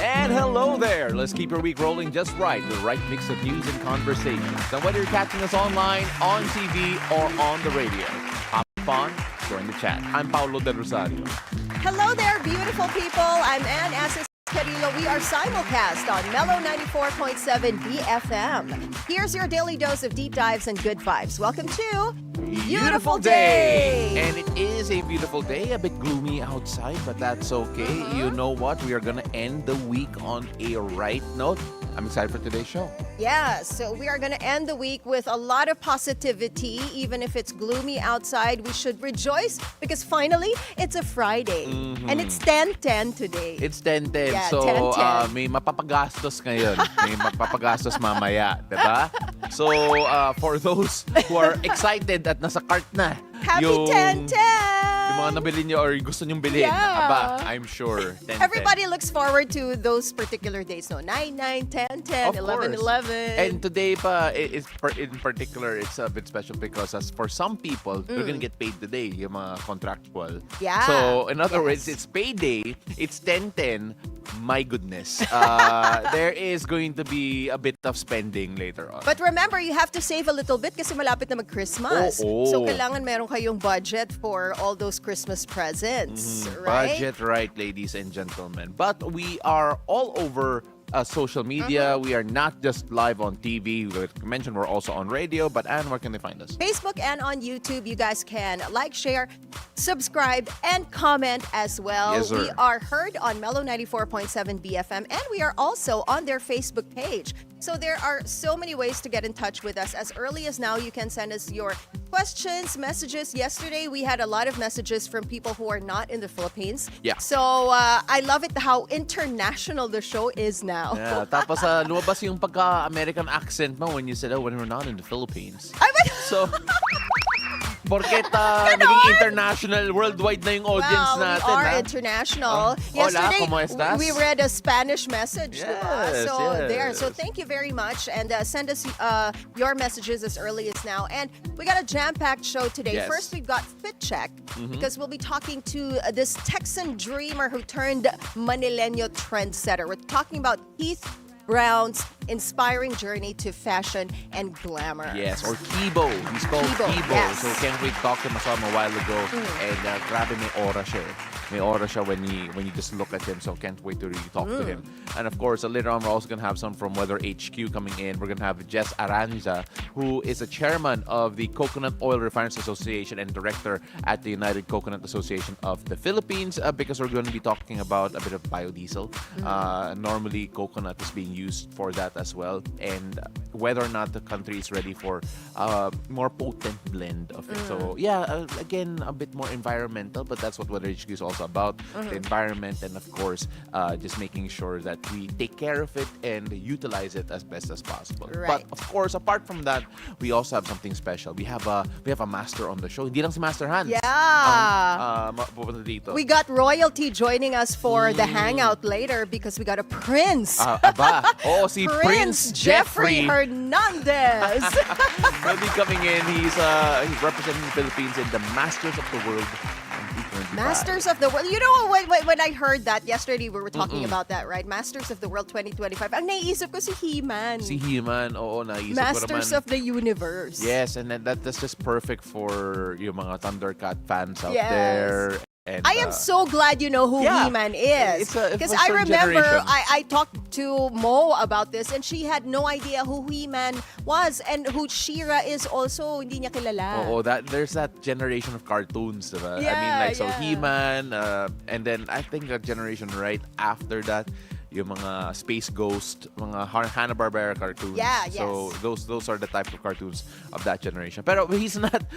And hello there. Let's keep your week rolling just right. The right mix of news and conversations. And whether you're catching us online, on TV, or on the radio, hop on, join the chat. I'm Paolo de Rosario. Hello there, beautiful people. I'm Ann Asis-Carilo. We are simulcast on Mellow 94.7 BFM. Here's your daily dose of deep dives and good vibes. Welcome to Beautiful Day! And it is a beautiful day, a bit gloomy outside, but that's okay. You know what? We are going to end the week on a right note. I'm excited for today's show. Yeah, so we are going to end the week with a lot of positivity. Even if it's gloomy outside, we should rejoice because finally, it's a Friday. And it's 10:10 today. It's 10:10. Yeah, so, 10:10. may mapapagastos ngayon. May mapapagastos mamaya. Diba? So, for those who are excited at nasa cart na, Happy yung 10:10! Yung mga nabili nyo or gusto nyong bilhin, Yeah. aba, I'm sure. 10:10. Everybody looks forward to those particular days. No, 9, 10, Of 11, course. 11. And today pa, in particular, it's a bit special because as for some people, they're gonna get paid today, yung mga contractual. Yeah. So, in other words, it's payday, it's 10:10. My goodness. There is going to be a bit of spending later on. But remember, you have to save a little bit kasi malapit na mag-Christmas. Oo. So, kailangan meron kayong budget for all those Christmas presents, right? Budget right, ladies and gentlemen. But we are all over social media. We are not just live on TV. We mentioned we're also on radio. But Anne, where can they find us? Facebook and on YouTube, you guys can like, share, subscribe, and comment as well. Yes, sir. We are heard on Mellow 94.7 BFM, and we are also on their Facebook page. So there are so many ways to get in touch with us. As early as now, you can send us your questions, messages. Yesterday, we had a lot of messages from people who are not in the Philippines. Yeah. So I love it how international the show is now. Yeah, tapos lumabas yung pagka-American accent mo when you said, when we're not in the Philippines. So, porket naging international, worldwide na yung audience Well, natin. we are ha? international. Hola, ¿cómo estás? we read a Spanish message. diba? Yes, So yes. there. So thank you very much. And send us your messages as early as now. And we got a jam-packed show today. Yes. First, we've got Fit Check because we'll be talking to this Texan dreamer who turned Manileño trendsetter. We're talking about Keith Brown's inspiring journey to fashion and glamour. Yes, or Kibo. He's called Kibo. Yes. So can't wait to talk to him. I saw him a while ago. And grabe may aura siya. May aura siya when you just look at him. So can't wait to really talk to him. And of course, later on, we're also going to have some from Weather HQ coming in. We're going to have Jess Aranja, who is a chairman of the Coconut Oil Refiners Association and director at the United Coconut Association of the Philippines, because we're going to be talking about a bit of biodiesel. Normally, coconut is being used for that as well. And whether or not the country is ready for a more potent blend of it. So, yeah, again, a bit more environmental, but that's what Weather HQ is also about. The environment and, of course, just making sure that we take care of it and utilize it as best as possible. Right. But, of course, apart from that, we also have something special. We have a master on the show. Hindi lang si Master Hans. Yeah. Pupunta dito. We got royalty joining us for the hangout later because we got a prince. Aba. Oh, si Prince Jefrey Hernandez. will be coming in. He's representing the Philippines in the Masters of the World. Masters of the World. You know, when I heard that yesterday, we were talking about that, right? Masters of the World 2025. Ang naiisip ko si He-Man. Si He-Man, oo, naisip ko Masters naman. of the Universe. Yes, and then that's just perfect for yung mga Thundercat fans out Yes. there. And, I am so glad you know who yeah, He-Man is. it's a Because I certain remember generation. I talked to Mo about this and she had no idea who He-Man was and who She-Ra is also. Hindi niya kilala. Oo, there's that generation of cartoons, diba? I mean, Yeah, like, so yeah. He-Man, and then I think a generation right after that, yung mga Space Ghost, mga Hanna-Barbera cartoons. Yeah, So those are the type of cartoons of that generation. Pero he's not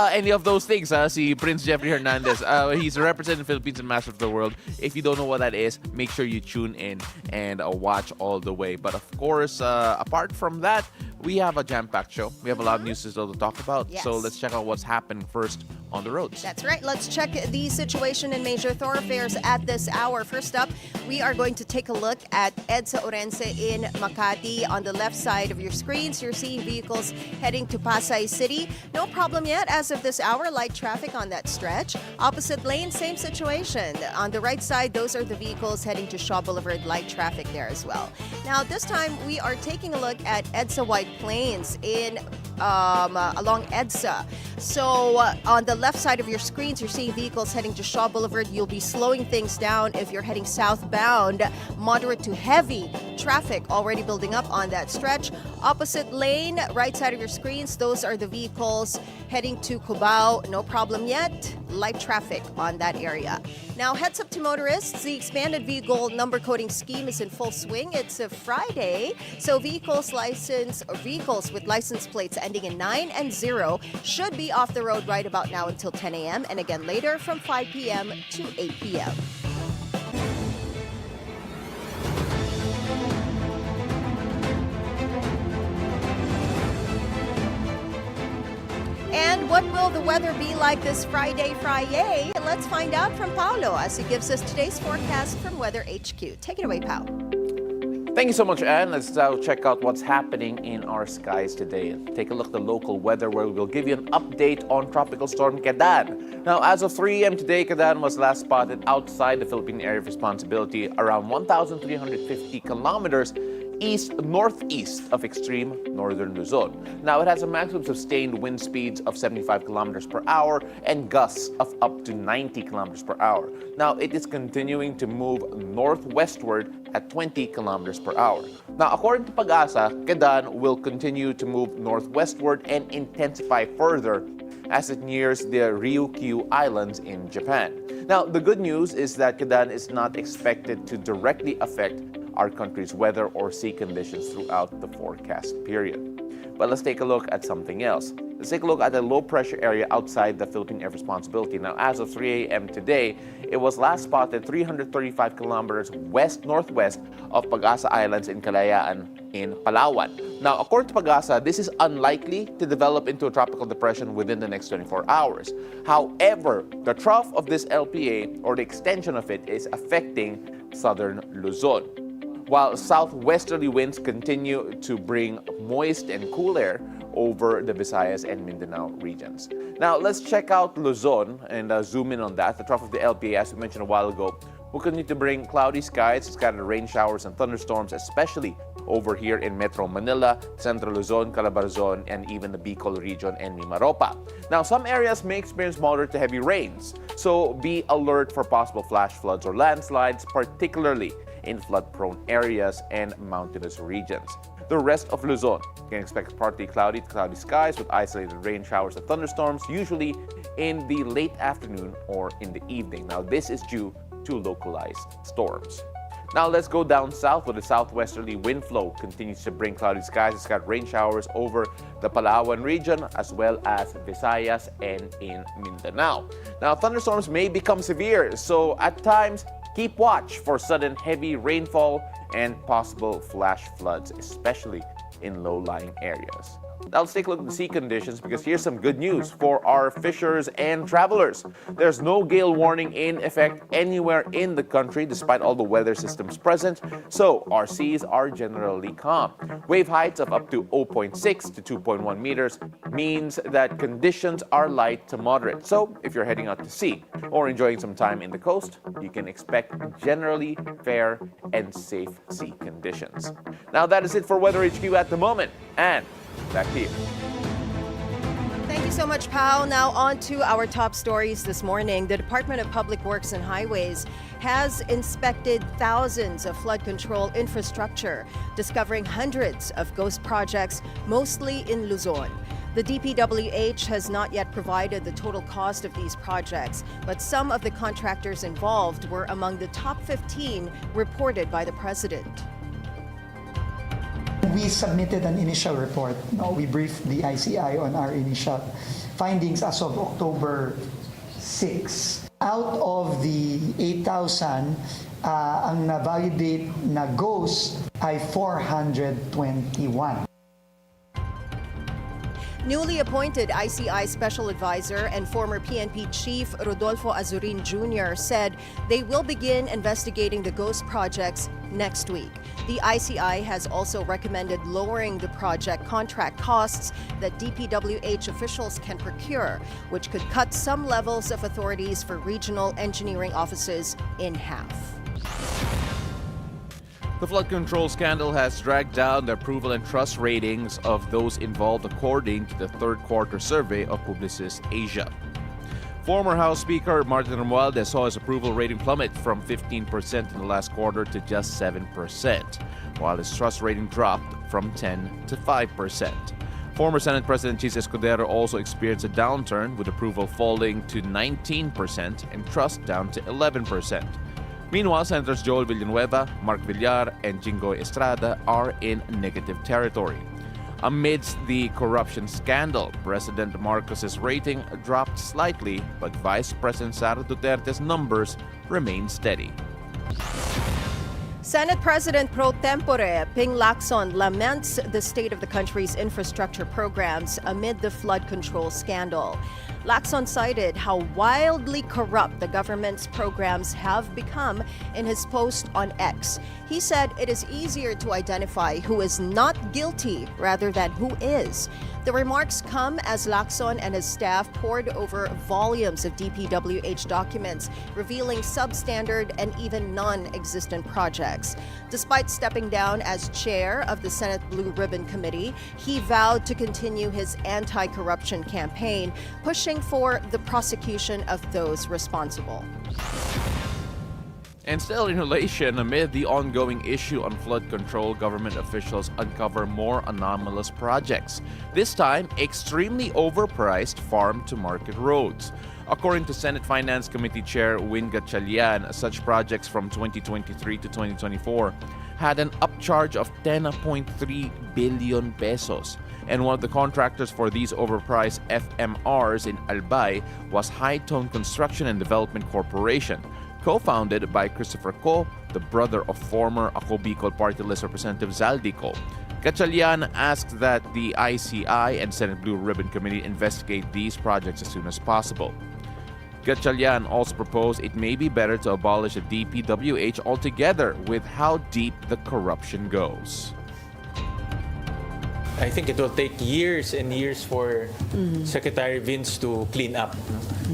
any of those things. Si Prince Jefrey Hernandez. He's representing the Philippines in Master of the World. If you don't know what that is, make sure you tune in and watch all the way. But of course, apart from that, we have a jam-packed show. We have a lot of news to talk about. Yes. So let's check out what's happened first on the roads. That's right. Let's check the situation in major thoroughfares at this hour. First up, we are going to take a look at EDSA Orense in Makati. On the left side of your screens, you're seeing vehicles heading to Pasay City. No problem yet as of this hour. Light traffic on that stretch. Opposite lane, same situation. On the right side, those are the vehicles heading to Shaw Boulevard. Light traffic there as well. Now, this time we are taking a look at EDSA White Plains in along EDSA. So on the left side of your screens, you're seeing vehicles heading to Shaw Boulevard. You'll be slowing things down if you're heading southbound. Moderate to heavy traffic already building up on that stretch. Opposite lane, right side of your screens, those are the vehicles heading to Cubao. No problem yet. Light traffic on that area. Now, heads up to motorists. The expanded vehicle number coding scheme is in full swing. It's a Friday, so vehicles with license plates ending in 9 and 0 should be off the road right about now until 10 a.m. and again later from 5 p.m. to 8 p.m. And what will the weather be like this Friday? Let's find out from Paolo as he gives us today's forecast from Weather HQ. Take it away, Pao. Thank you so much, Anne. Let's now check out what's happening in our skies today. Take a look at the local weather where we will give you an update on Tropical Storm Kedan. Now, as of 3 a.m. today, Kedan was last spotted outside the Philippine Area of Responsibility around 1,350 kilometers east-northeast of extreme northern Luzon. Now, it has a maximum sustained wind speeds of 75 kilometers per hour and gusts of up to 90 kilometers per hour. Now, it is continuing to move northwestward at 20 kilometers per hour. Now, according to Pag-asa, Kedan will continue to move northwestward and intensify further as it nears the Ryukyu Islands in Japan. Now, the good news is that Kedan is not expected to directly affect our country's weather or sea conditions throughout the forecast period. But let's take a look at something else. Let's take a look at the low pressure area outside the Philippine Area of Responsibility. Now, as of 3 a.m. today, it was last spotted 335 kilometers west-northwest of Pag-asa Islands in Kalayaan in Palawan. Now, according to Pag-asa, this is unlikely to develop into a tropical depression within the next 24 hours. However, the trough of this LPA, or the extension of it, is affecting southern Luzon, while southwesterly winds continue to bring moist and cool air over the Visayas and Mindanao regions. Now, let's check out Luzon and zoom in on that. The trough of the LPA, as we mentioned a while ago, will continue to bring cloudy skies, scattered rain showers and thunderstorms, especially over here in Metro Manila, Central Luzon, Calabarzon, and even the Bicol region and Mimaropa. Now, some areas may experience moderate to heavy rains, so be alert for possible flash floods or landslides, particularly in flood-prone areas and mountainous regions. The rest of Luzon can expect partly cloudy to cloudy skies with isolated rain showers and thunderstorms, usually in the late afternoon or in the evening. Now, this is due to localized storms. Now, let's go down south where the southwesterly wind flow continues to bring cloudy skies and scattered rain showers over the Palawan region as well as Visayas and in Mindanao. Now, thunderstorms may become severe, so at times, keep watch for sudden heavy rainfall and possible flash floods, especially in low-lying areas. Now let's take a look at the sea conditions because here's some good news for our fishers and travelers. There's no gale warning in effect anywhere in the country despite all the weather systems present, so our seas are generally calm. Wave heights of up to 0.6 to 2.1 meters means that conditions are light to moderate. So if you're heading out to sea or enjoying some time in the coast, you can expect generally fair and safe sea conditions. Now that is it for Weather HQ at the moment, and back to you. Thank you so much, Pao. Now on to our top stories this morning. The Department of Public Works and Highways has inspected thousands of flood control infrastructure, discovering hundreds of ghost projects, mostly in Luzon. The DPWH has not yet provided the total cost of these projects, but some of the contractors involved were among the top 15 reported by the president. We submitted an initial report. We briefed the ICI on our initial findings as of October 6. Out of the 8,000, ang na-validate na ghost ay 421. Newly appointed ICI Special Advisor and former PNP Chief Rodolfo Azurin Jr. said they will begin investigating the ghost projects next week. The ICI has also recommended lowering the project contract costs that DPWH officials can procure, which could cut some levels of authorities for regional engineering offices in half. The flood control scandal has dragged down the approval and trust ratings of those involved, according to the third quarter survey of Publicis Asia. Former House Speaker Martin Romualdez saw his approval rating plummet from 15% in the last quarter to just 7%, while his trust rating dropped from 10 to 5%. Former Senate President Chis Escudero also experienced a downturn, with approval falling to 19% and trust down to 11%. Meanwhile, Senators Joel Villanueva, Mark Villar, and Jingoy Estrada are in negative territory. Amidst the corruption scandal, President Marcos's rating dropped slightly, but Vice President Sara Duterte's numbers remain steady. Senate President pro tempore Ping Lacson laments the state of the country's infrastructure programs amid the flood control scandal. Lacson cited how wildly corrupt the government's programs have become in his post on X. He said it is easier to identify who is not guilty rather than who is. The remarks come as Lacson and his staff pored over volumes of DPWH documents revealing substandard and even non-existent projects. Despite stepping down as chair of the Senate Blue Ribbon Committee, he vowed to continue his anti-corruption campaign, pushing for the prosecution of those responsible. And still in relation, amid the ongoing issue on flood control, government officials uncover more anomalous projects. This time, extremely overpriced farm-to-market roads. According to Senate Finance Committee Chair Win Gatchalian, such projects from 2023 to 2024 had an upcharge of 10.3 billion pesos. And one of the contractors for these overpriced FMRs in Albay was High Tone Construction and Development Corporation, co-founded by Christopher Ko, the brother of former Ako Bicol Party List Representative Zaldi Ko. Gatchalian asked that the ICI and Senate Blue Ribbon Committee investigate these projects as soon as possible. Gatchalian also proposed it may be better to abolish the DPWH altogether with how deep the corruption goes. I think it will take years and years for Secretary Vince to clean up.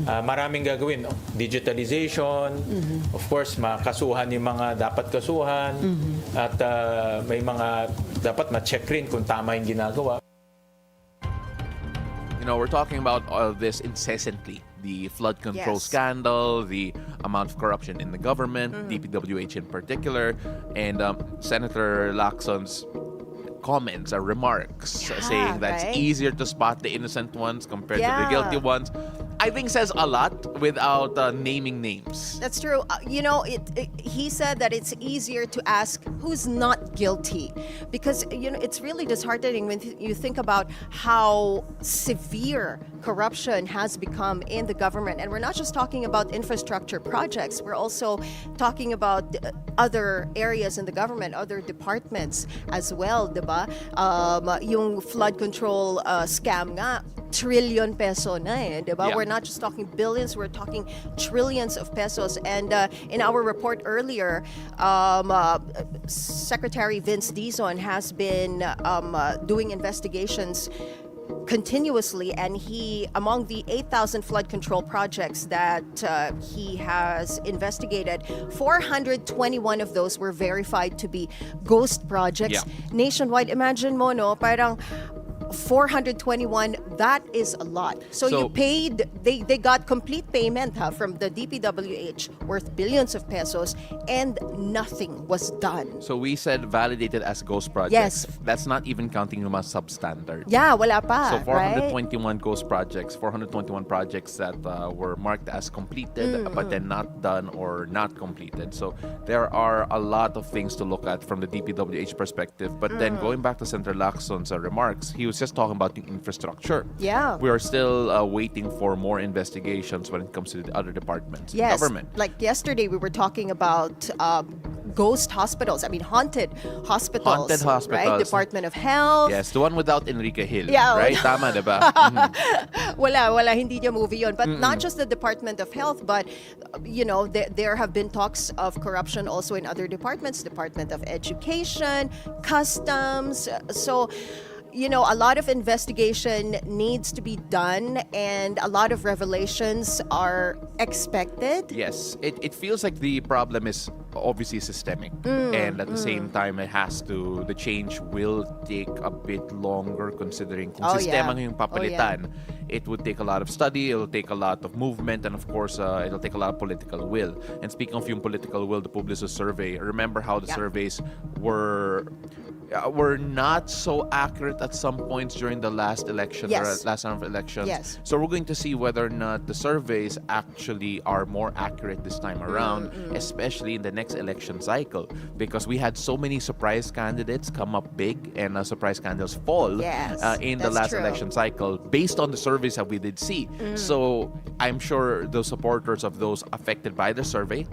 Maraming gagawin. Digitalization, of course, makasuhan yung mga dapat kasuhan, at may mga dapat ma-check rin kung tama yung ginagawa. You know, we're talking about all this incessantly. The flood control scandal, the amount of corruption in the government, DPWH in particular, and Senator Lacson's comments or remarks saying that it's easier to spot the innocent ones compared to the guilty ones, I think says a lot without naming names. That's true. He said that it's easier to ask who's not guilty, because it's really disheartening when you think about how severe corruption has become in the government. And we're not just talking about infrastructure projects, we're also talking about other areas in the government, other departments as well, diba? Yung flood control scam nga, trillion peso na diba? Yeah. We're not just talking billions, we're talking trillions of pesos. And in our report earlier, Secretary Vince Dizon has been doing investigations continuously, and he, among the 8,000 flood control projects that he has investigated, 421 of those were verified to be ghost projects. Nationwide, imagine mo, no, parang 421, that is a lot. So you paid, they got complete payment from the DPWH worth billions of pesos, and nothing was done. So we said validated as ghost projects. Yes. That's not even counting yung mga substandard. Yeah, wala pa. So 421 ghost projects, 421 projects that were marked as completed but then not done or not completed. So there are a lot of things to look at from the DPWH perspective. But then going back to Senator Lacson's remarks, he was just talking about the infrastructure. Yeah. We are still waiting for more investigations when it comes to the other departments in Yes. government. Like yesterday, we were talking about ghost hospitals. I mean, haunted hospitals. Haunted hospitals. Right? Department of Health. Yes, the one without Enrique Hill. Yeah, right? Tama, diba? Wala, hindi niya movie yun. But not just the Department of Health, but, there have been talks of corruption also in other departments, Department of Education, Customs. So, a lot of investigation needs to be done and a lot of revelations are expected. Yes, it feels like the problem is obviously systemic, and at the same time, the change will take a bit longer considering kung Oh, sistema yeah. yung papalitan. It would take a lot of study, it'll take a lot of movement, and of course, it'll take a lot of political will. And speaking of yung political will, the Publicis survey, remember how the surveys were not so accurate at some points during the last election or Yes. last round of elections. Yes. So we're going to see whether or not the surveys actually are more accurate this time around, especially in the next election cycle, because we had so many surprise candidates come up big and surprise candidates fall Yes, in the that's last true. election cycle based on the surveys that we did see. So I'm sure the supporters of those affected by the survey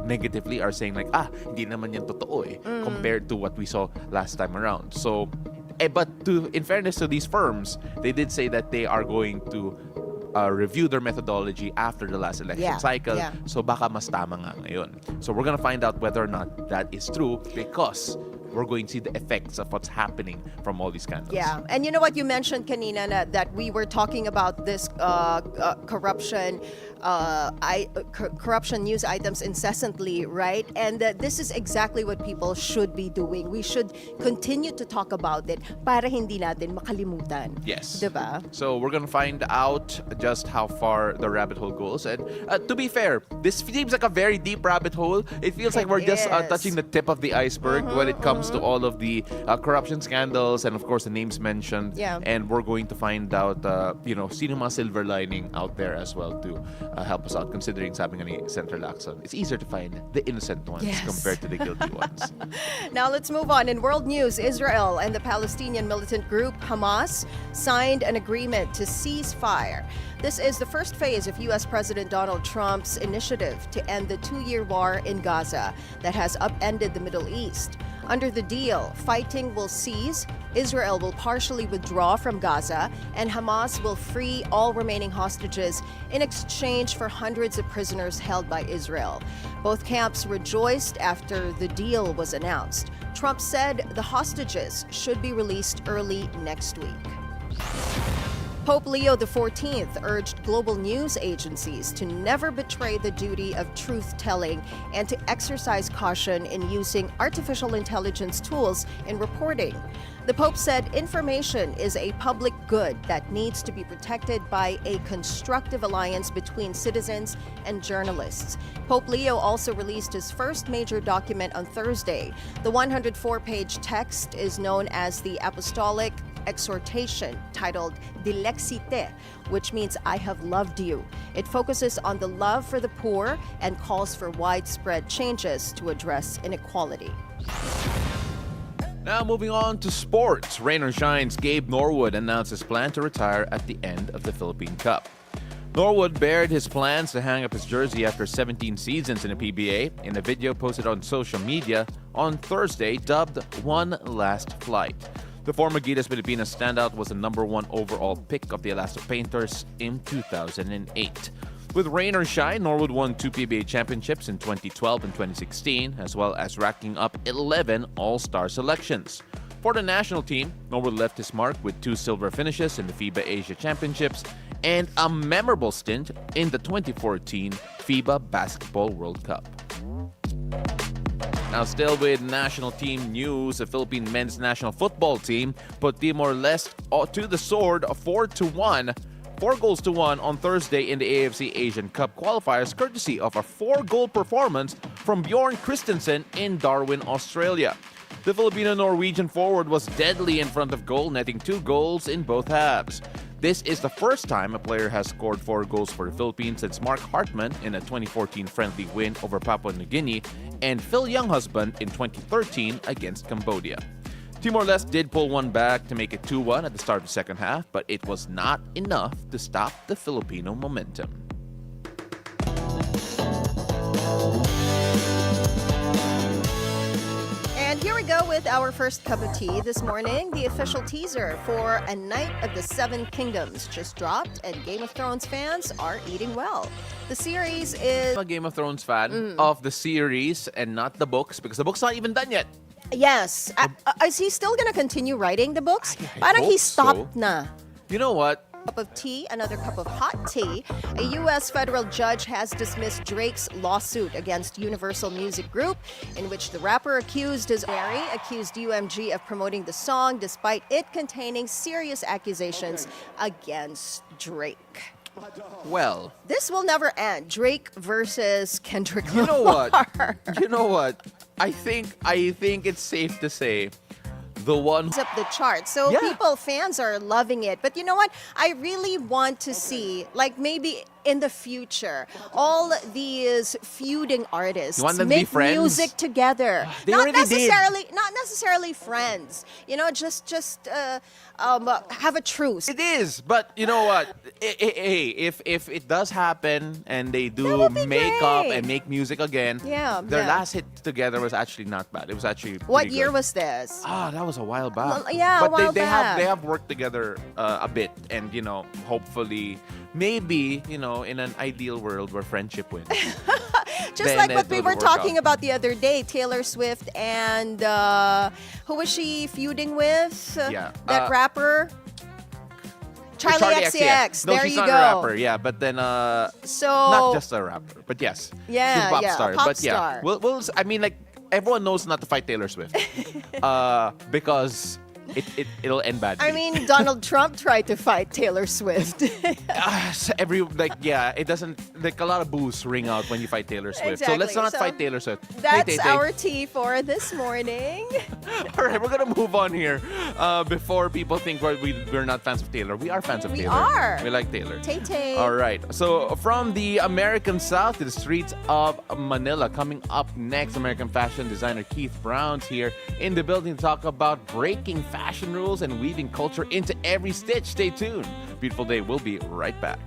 negatively are saying like, hindi naman yan totoo compared to what we saw last time around. So, but in fairness to these firms, they did say that they are going to review their methodology after the last election cycle. Yeah. So baka mas tama nga ngayon. So we're gonna find out whether or not that is true because we're going to see the effects of what's happening from all these scandals. Yeah, and you know what you mentioned kanina that we were talking about this corruption corruption news items incessantly, right? And this is exactly what people should be doing. We should continue to talk about it para hindi natin makalimutan. Yes. Diba? So we're gonna find out just how far the rabbit hole goes. And to be fair, this seems like a very deep rabbit hole. It feels like we're just is. touching the tip of the iceberg when it comes to all of the corruption scandals and of course the names mentioned. Yeah. And we're going to find out, sino mga silver lining out there as well to help us out, considering sabi nga ni Senator Lacson, it's easier to find the innocent ones Yes. compared to the guilty ones. Now let's move on. In world news, Israel and the Palestinian militant group Hamas signed an agreement to cease fire. This is the first phase of U.S. President Donald Trump's initiative to end the 2-year war in Gaza that has upended the Middle East. Under the deal, fighting will cease, Israel will partially withdraw from Gaza, and Hamas will free all remaining hostages in exchange for hundreds of prisoners held by Israel. Both camps rejoiced after the deal was announced. Trump said the hostages should be released early next week. Pope Leo XIV urged global news agencies to never betray the duty of truth-telling and to exercise caution in using artificial intelligence tools in reporting. The Pope said information is a public good that needs to be protected by a constructive alliance between citizens and journalists. Pope Leo also released his first major document on Thursday. The 104-page text is known as the Apostolic Exhortation, titled Dilexite, which means I have loved you. It focuses on the love for the poor and calls for widespread changes to address inequality. Now moving on to sports. Rain or Shine's Gabe Norwood announced his plan to retire at the end of the Philippine Cup. Norwood bared his plans to hang up his jersey after 17 seasons in the PBA in a video posted on social media on Thursday dubbed One Last Flight. The former Gilas Pilipinas standout was the #1 overall pick of the Alaska Painters in 2008. With rain or shine, Norwood won 2 PBA championships in 2012 and 2016, as well as racking up 11 All-Star selections. For the national team, Norwood left his mark with 2 silver finishes in the FIBA Asia Championships and a memorable stint in the 2014 FIBA Basketball World Cup. Now, still with national team news, the Philippine men's national football team put Timor-Leste to the sword 4-1. 4 goals to 1 on Thursday in the AFC Asian Cup qualifiers, courtesy of a 4-goal performance from Bjorn Christensen in Darwin, Australia. The Filipino-Norwegian forward was deadly in front of goal, netting 2 goals in both halves. This is the first time a player has scored 4 goals for the Philippines since Mark Hartman in a 2014 friendly win over Papua New Guinea and Phil Younghusband in 2013 against Cambodia. Timor-Leste did pull one back to make it 2-1 at the start of the second half, but it was not enough to stop the Filipino momentum. go with our first cup of tea this morning. The official teaser for A Night of the Seven Kingdoms just dropped, and Game of Thrones fans are eating well. The series is... I'm a Game of Thrones fan of the series and not the books because the book's not even done yet. Yes. Is he still gonna continue writing the books? I Parang hope he stopped so. na. You know what? Cup of tea, another cup of hot tea. A U.S. federal judge has dismissed Drake's lawsuit against Universal Music Group, in which the rapper accused UMG of promoting the song despite it containing serious accusations against Drake. Well, This will never end. Drake versus Kendrick you know what? Lamar. You know what? I think it's safe to say the one Up the chart. So Yeah. fans are loving it. But you know what? I really want to see, like maybe in the future, all these feuding artists You want them to be make friends? music together. They not already did. not necessarily friends. You know, just have a truce. It is, but you know what? Hey, if it does happen and they do would be make up great. and make music again, Yeah, their yeah. last hit together was actually not bad. It was actually What pretty year good. was this? Ah, that was a while back. Well, yeah, a but while they back. have worked together a bit, and you know, hopefully, maybe you know, in an ideal world where friendship wins. Just then like it what we would were work talking out. about the other day, Taylor Swift and who was she feuding with? Yeah. That rapper? Charlie XCX. No, There she's you not go. a rapper. Yeah, but then So not just a rapper, but yes, Yeah, she's a pop yeah, a star. pop but yeah, star. we'll. I mean, like everyone knows not to fight Taylor Swift, because it'll end badly. I mean, Donald Trump tried to fight Taylor Swift. So it doesn't, like, a lot of boos ring out when you fight Taylor Swift. So let's Exactly. not So fight Taylor Swift. That's our tea for this morning. All right, we're gonna move on here before people think we're not fans of Taylor. We are fans of We Taylor. are. We like Taylor. Tay-Tay. All right. So from the American South to the streets of Manila, coming up next, American fashion designer Keith Brown's here in the building to talk about breaking fashion rules and weaving culture into every stitch. Stay tuned. Beautiful day. We'll be right back.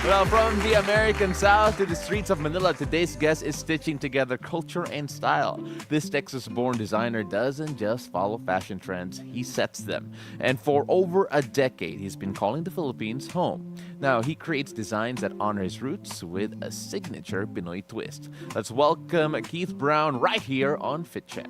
Well, from the American South to the streets of Manila, today's guest is stitching together culture and style. This Texas-born designer doesn't just follow fashion trends, he sets them. And for over a decade, he's been calling the Philippines home. Now, he creates designs that honor his roots with a signature Pinoy twist. Let's welcome Keith Brown right here on Fit Check.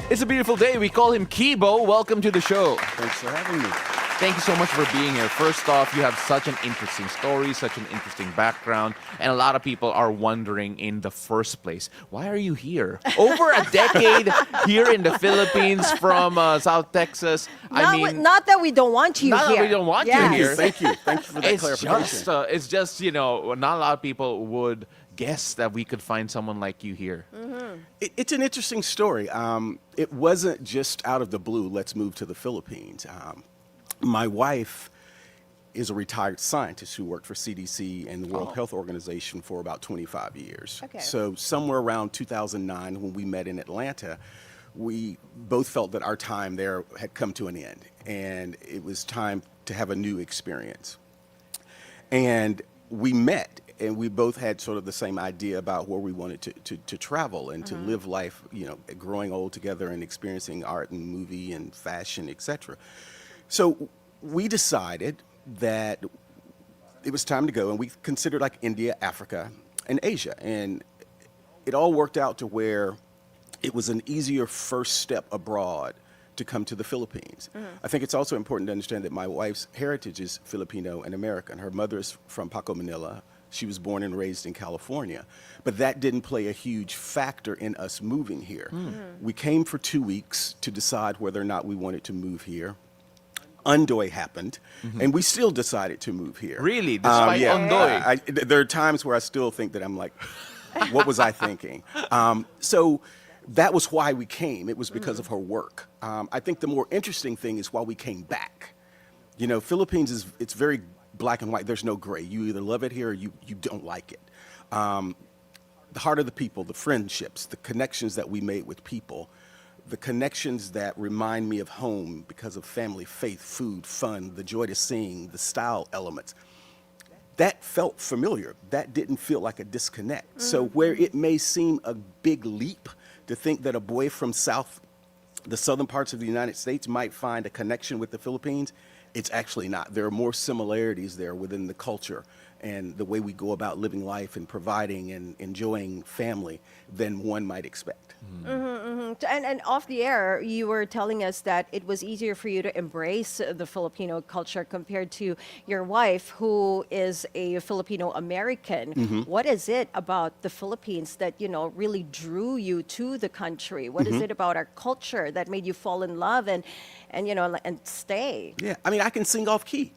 It's a beautiful day. We call him Kibo. Welcome to the show. Thanks for having me. Thank you so much for being here. First off, you have such an interesting story, such an interesting background, and a lot of people are wondering in the first place, why are you here? Over a decade here in the Philippines from South Texas. Not that we don't want you not here. that we don't want Yes. you here. Thank you. Thank you for that clarification. It's just, you know, not a lot of people would guess that we could find someone like you here. It's an interesting story. It wasn't just out of the blue, let's move to the Philippines. My wife is a retired scientist who worked for CDC and the World Health Organization for about 25 years. Okay. So somewhere around 2009, when we met in Atlanta, we both felt that our time there had come to an end, and it was time to have a new experience. And we met, and we both had sort of the same idea about where we wanted to travel and to live life, you know, growing old together and experiencing art and movie and fashion, etc. So we decided that it was time to go, and we considered like India, Africa, and Asia. And it all worked out to where it was an easier first step abroad to come to the Philippines. I think it's also important to understand that my wife's heritage is Filipino and American. Her mother is from Paco, Manila. She was born and raised in California. But that didn't play a huge factor in us moving here. We came for 2 weeks to decide whether or not we wanted to move here. Undoy happened, and we still decided to move here. Really? Despite Undoy? There are times where I still think that I'm like, what was I thinking? So that was why we came. It was because of her work. I think the more interesting thing is why we came back. You know, Philippines it's very black and white. There's no gray. You either love it here or you don't like it. The heart of the people, the friendships, the connections that we made with people, the connections that remind me of home because of family, faith, food, fun, the joy to sing, the style elements. That felt familiar. That didn't feel like a disconnect. So where it may seem a big leap to think that a boy from the southern parts of the United States might find a connection with the Philippines, it's actually not. There are more similarities there within the culture and the way we go about living life and providing and enjoying family than one might expect. And off the air, you were telling us that it was easier for you to embrace the Filipino culture compared to your wife, who is a Filipino American. What is it about the Philippines that, you know, really drew you to the country? What is it about our culture that made you fall in love and you know, and stay? Yeah, I mean, I can sing off key.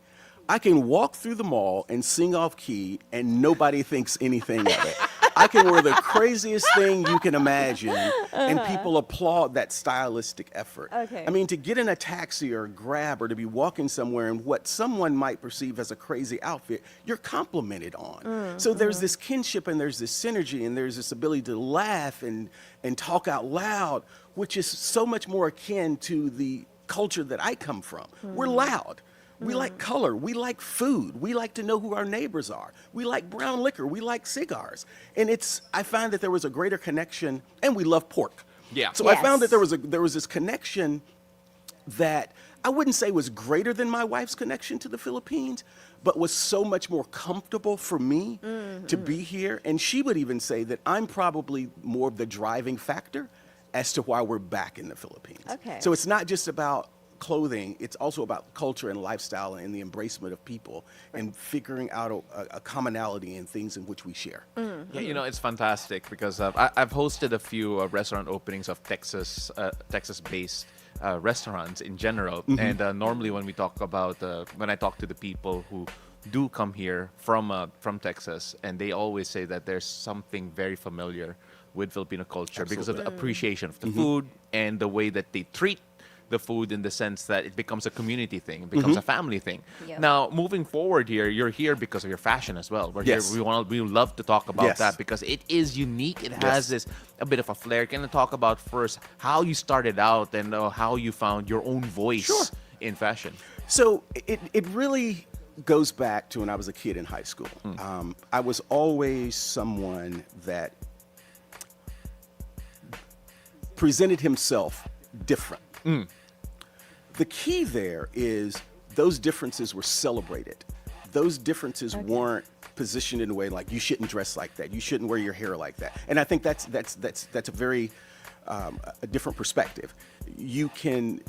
I can walk through the mall and sing off key and nobody thinks anything of it. I can wear the craziest thing you can imagine and people applaud that stylistic effort. Okay. I mean, to get in a taxi or a Grab or to be walking somewhere in what someone might perceive as a crazy outfit, you're complimented on. So there's this kinship and there's this synergy and there's this ability to laugh and talk out loud, which is so much more akin to the culture that I come from. We're loud. We like color. We like food. We like to know who our neighbors are. We like brown liquor. We like cigars. And I find that there was a greater connection, and we love pork. Yeah. So I found that there was this connection that I wouldn't say was greater than my wife's connection to the Philippines, but was so much more comfortable for me to be here. And she would even say that I'm probably more of the driving factor as to why we're back in the Philippines. Okay. So it's not just about clothing, it's also about culture and lifestyle and the embracement of people and figuring out a commonality in things in which we share. Yeah, you know, it's fantastic because I've hosted a few restaurant openings of Texas-based restaurants in general. And normally when we talk about, when I talk to the people who do come here from Texas, and they always say that there's something very familiar with Filipino culture because of the appreciation of the food and the way that they treat the food, in the sense that it becomes a community thing, it becomes a family thing. Yep. Now, moving forward here, you're here because of your fashion as well. We're Yes. here. We love to talk about Yes. that because it is unique. It has a bit of a flair. Can you talk about first how you started out and how you found your own voice in fashion? So it really goes back to when I was a kid in high school. I was always someone that presented himself different. The key there is those differences were celebrated. Those differences weren't positioned in a way like you shouldn't dress like that, you shouldn't wear your hair like that. And I think that's a very a different perspective. You can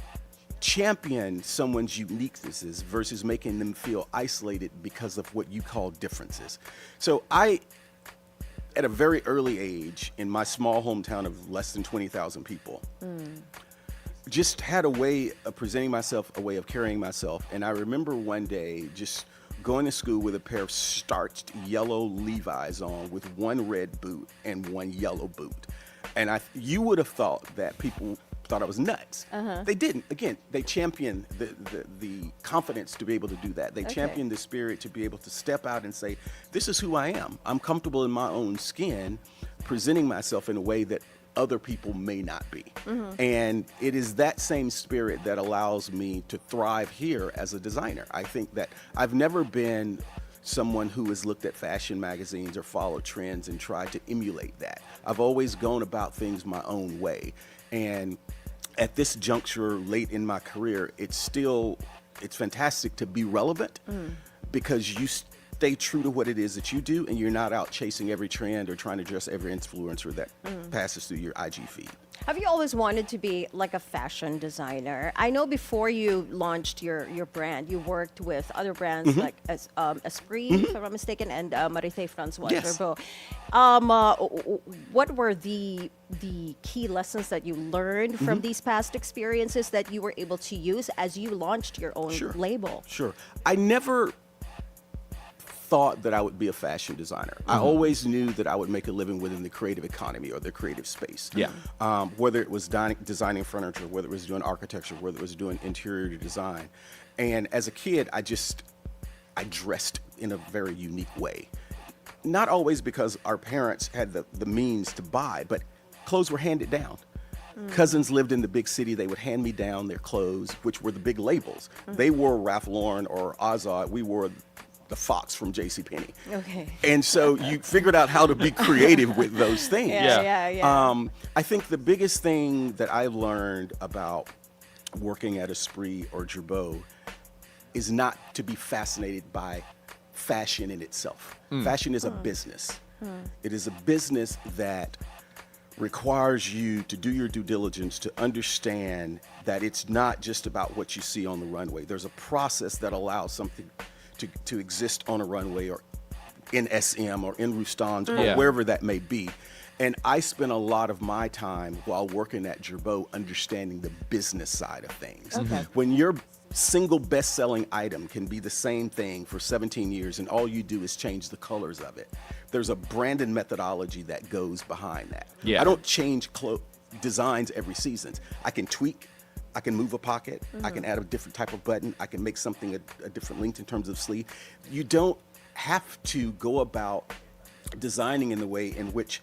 champion someone's uniquenesses versus making them feel isolated because of what you call differences. So I, at a very early age, in my small hometown of less than 20,000 people, just had a way of presenting myself, a way of carrying myself. And I remember one day just going to school with a pair of starched yellow Levi's on with one red boot and one yellow boot. And you would have thought that people thought I was nuts. They didn't. Again, they championed the confidence to be able to do that. They championed the spirit to be able to step out and say, this is who I am. I'm comfortable in my own skin, presenting myself in a way that other people may not be. And it is that same spirit that allows me to thrive here as a designer. I think that I've never been someone who has looked at fashion magazines or followed trends and tried to emulate that. I've always gone about things my own way. And at this juncture late in my career, it's fantastic to be relevant because you stay true to what it is that you do, and you're not out chasing every trend or trying to dress every influencer that passes through your IG feed. Have you always wanted to be like a fashion designer? I know before you launched your brand, you worked with other brands like Esprit, if I'm not mistaken, and Marité Francois Yes. Gerbeau. What were the key lessons that you learned from these past experiences that you were able to use as you launched your own Sure. label? Sure. I never thought that I would be a fashion designer. I always knew that I would make a living within the creative economy or the creative space. Yeah. Whether it was designing furniture, whether it was doing architecture, whether it was doing interior design. And as a kid, I dressed in a very unique way. Not always because our parents had the means to buy, but clothes were handed down. Cousins lived in the big city. They would hand me down their clothes, which were the big labels. They wore Ralph Lauren or Azad. We wore the Fox from JCPenney. Okay. And so you figured out how to be creative with those things. Yeah. I think the biggest thing that I've learned about working at Esprit or Gerbeau is not to be fascinated by fashion in itself. Fashion is a business. It is a business that requires you to do your due diligence to understand that it's not just about what you see on the runway. There's a process that allows something to exist on a runway or in SM or in Rustans or wherever that may be. And I spent a lot of my time while working at Gerbeau understanding the business side of things. Okay. When your single best-selling item can be the same thing for 17 years and all you do is change the colors of it, there's a branded methodology that goes behind that. Yeah. I don't change designs every season. I can tweak. I can move a pocket. I can add a different type of button. I can make something a different length in terms of sleeve. You don't have to go about designing in the way in which,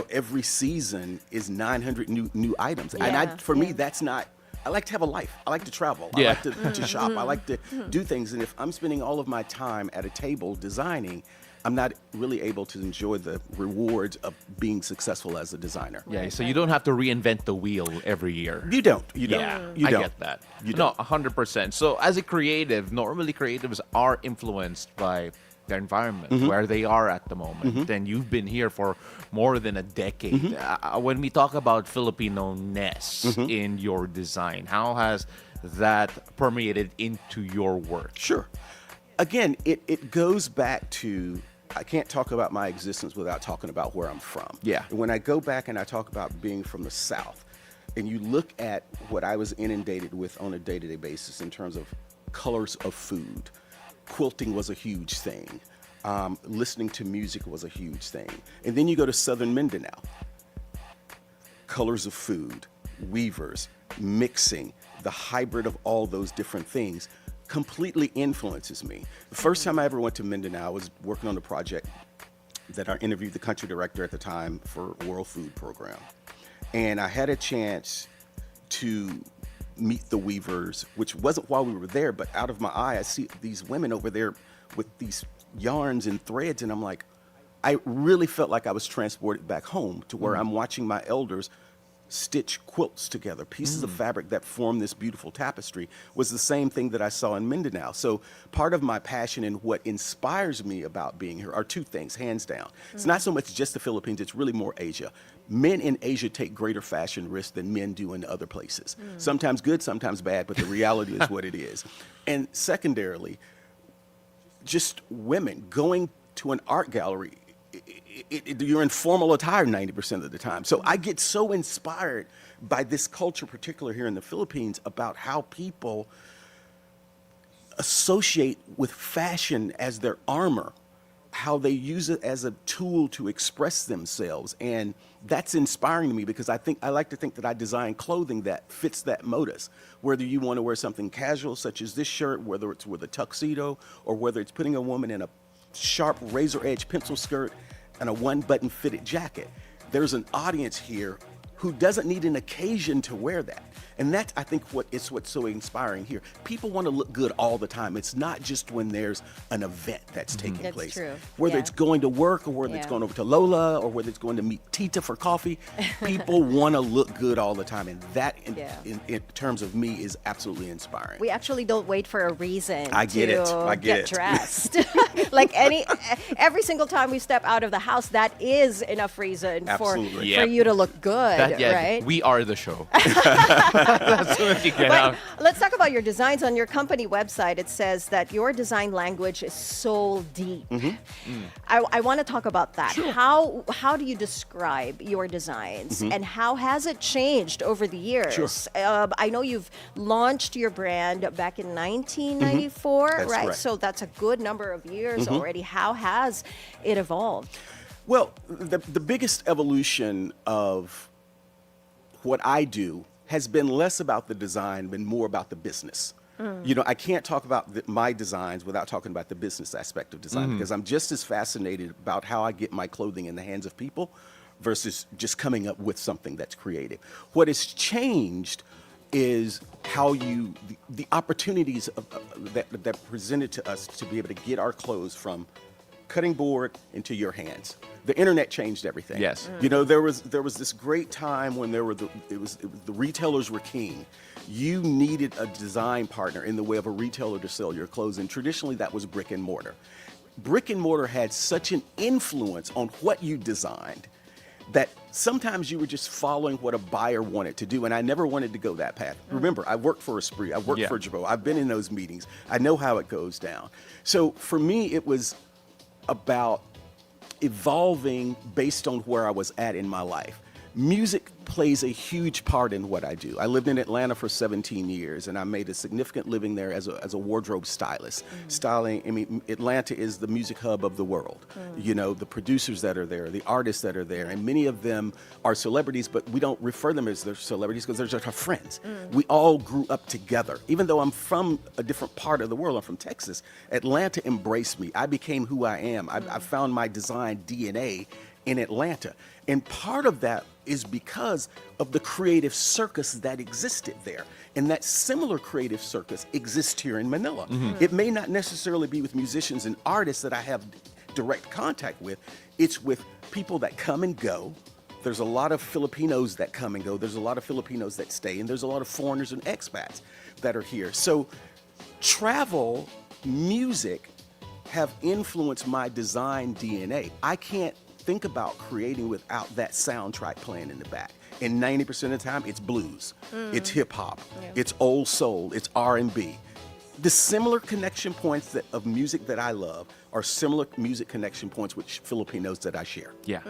every season is 900 new items. And for me, that's not. I like to have a life. I like to travel. I like to shop. I like to do things. And if I'm spending all of my time at a table designing, I'm not really able to enjoy the rewards of being successful as a designer. Yeah, so you don't have to reinvent the wheel every year. You don't. You don't. Yeah, You I don't. get that. You No, don't. 100%. So as a creative, normally creatives are influenced by their environment, where they are at the moment. And you've been here for more than a decade. When we talk about Filipino-ness in your design, how has that permeated into your work? Sure. Again, it goes back to, I can't talk about my existence without talking about where I'm from. Yeah. When I go back and I talk about being from the South, and you look at what I was inundated with on a day-to-day basis in terms of colors of food, quilting was a huge thing. Listening to music was a huge thing. And then you go to Southern Mindanao. Colors of food, weavers, mixing, the hybrid of all those different things completely influences me. The first time I ever went to Mindanao, I was working on a project that I interviewed the country director at the time for World Food Program. And I had a chance to meet the weavers, which wasn't while we were there, but out of my eye, I see these women over there with these yarns and threads, and I'm like, I really felt like I was transported back home to where I'm watching my elders stitch quilts together. Pieces of fabric that form this beautiful tapestry was the same thing that I saw in Mindanao. So part of my passion and what inspires me about being here are two things, hands down. It's not so much just the Philippines, it's really more Asia. Men in Asia take greater fashion risks than men do in other places. Sometimes good, sometimes bad, but the reality is what it is. And secondarily, just women going to an art gallery, you're in formal attire 90% of the time. So I get so inspired by this culture, particularly here in the Philippines, about how people associate with fashion as their armor, how they use it as a tool to express themselves. And that's inspiring to me because I like to think that I design clothing that fits that modus. Whether you want to wear something casual, such as this shirt, whether it's with a tuxedo, or whether it's putting a woman in a sharp razor edge pencil skirt and a one-button fitted jacket. There's an audience here who doesn't need an occasion to wear that. And that's, I think, what's so inspiring here. People want to look good all the time. It's not just when there's an event that's taking That's place. true. Whether Yeah. it's going to work or whether it's Yeah. going over to Lola or whether it's going to meet Tita for coffee, people want to look good all the time. And that, Yeah. in terms of me, is absolutely inspiring. We actually don't wait for a reason I get to it. I get get it. dressed. Like every single time we step out of the house, that is enough reason Absolutely. for Yep. you to look good. good, yet. right? We are the show. That's what you get out. But let's talk about your designs. On your company website, it says that your design language is soul deep. I want to talk about that. How do you describe your designs, and how has it changed over the years? I know you've launched your brand back in 1994, That's right? correct. So that's a good number of years already. How has it evolved? Well, the biggest evolution of what I do has been less about the design and more about the business. You know, I can't talk about my designs without talking about the business aspect of design, because I'm just as fascinated about how I get my clothing in the hands of people versus just coming up with something that's creative. What has changed is how the opportunities that presented to us to be able to get our clothes from cutting board into your hands. The internet changed everything. Yes. You know, there was this great time when there were the retailers were king. You needed a design partner in the way of a retailer to sell your clothes, and traditionally that was brick and mortar. Brick and mortar had such an influence on what you designed that sometimes you were just following what a buyer wanted to do, and I never wanted to go that path. Remember, I worked for Esprit, I worked for Jabot, I've been in those meetings, I know how it goes down. So for me, it was about evolving based on where I was at in my life. Music plays a huge part in what I do. I lived in Atlanta for 17 years, and I made a significant living there as a wardrobe stylist. Styling, I mean, Atlanta is the music hub of the world. You know, the producers that are there, the artists that are there, and many of them are celebrities, but we don't refer them as their celebrities because they're just our friends. We all grew up together. Even though I'm from a different part of the world, I'm from Texas, Atlanta embraced me. I became who I am. I found my design DNA in Atlanta. And part of that is because of the creative circus that existed there. And that similar creative circus exists here in Manila. It may not necessarily be with musicians and artists that I have direct contact with. It's with people that come and go. There's a lot of Filipinos that come and go. There's a lot of Filipinos that stay. And there's a lot of foreigners and expats that are here. So travel, music have influenced my design DNA. I can't think about creating without that soundtrack playing in the back. And 90% of the time, it's blues, it's hip hop, it's old soul, it's R&B. The similar connection points of music that I love are similar music connection points with Filipinos that I share. Yeah.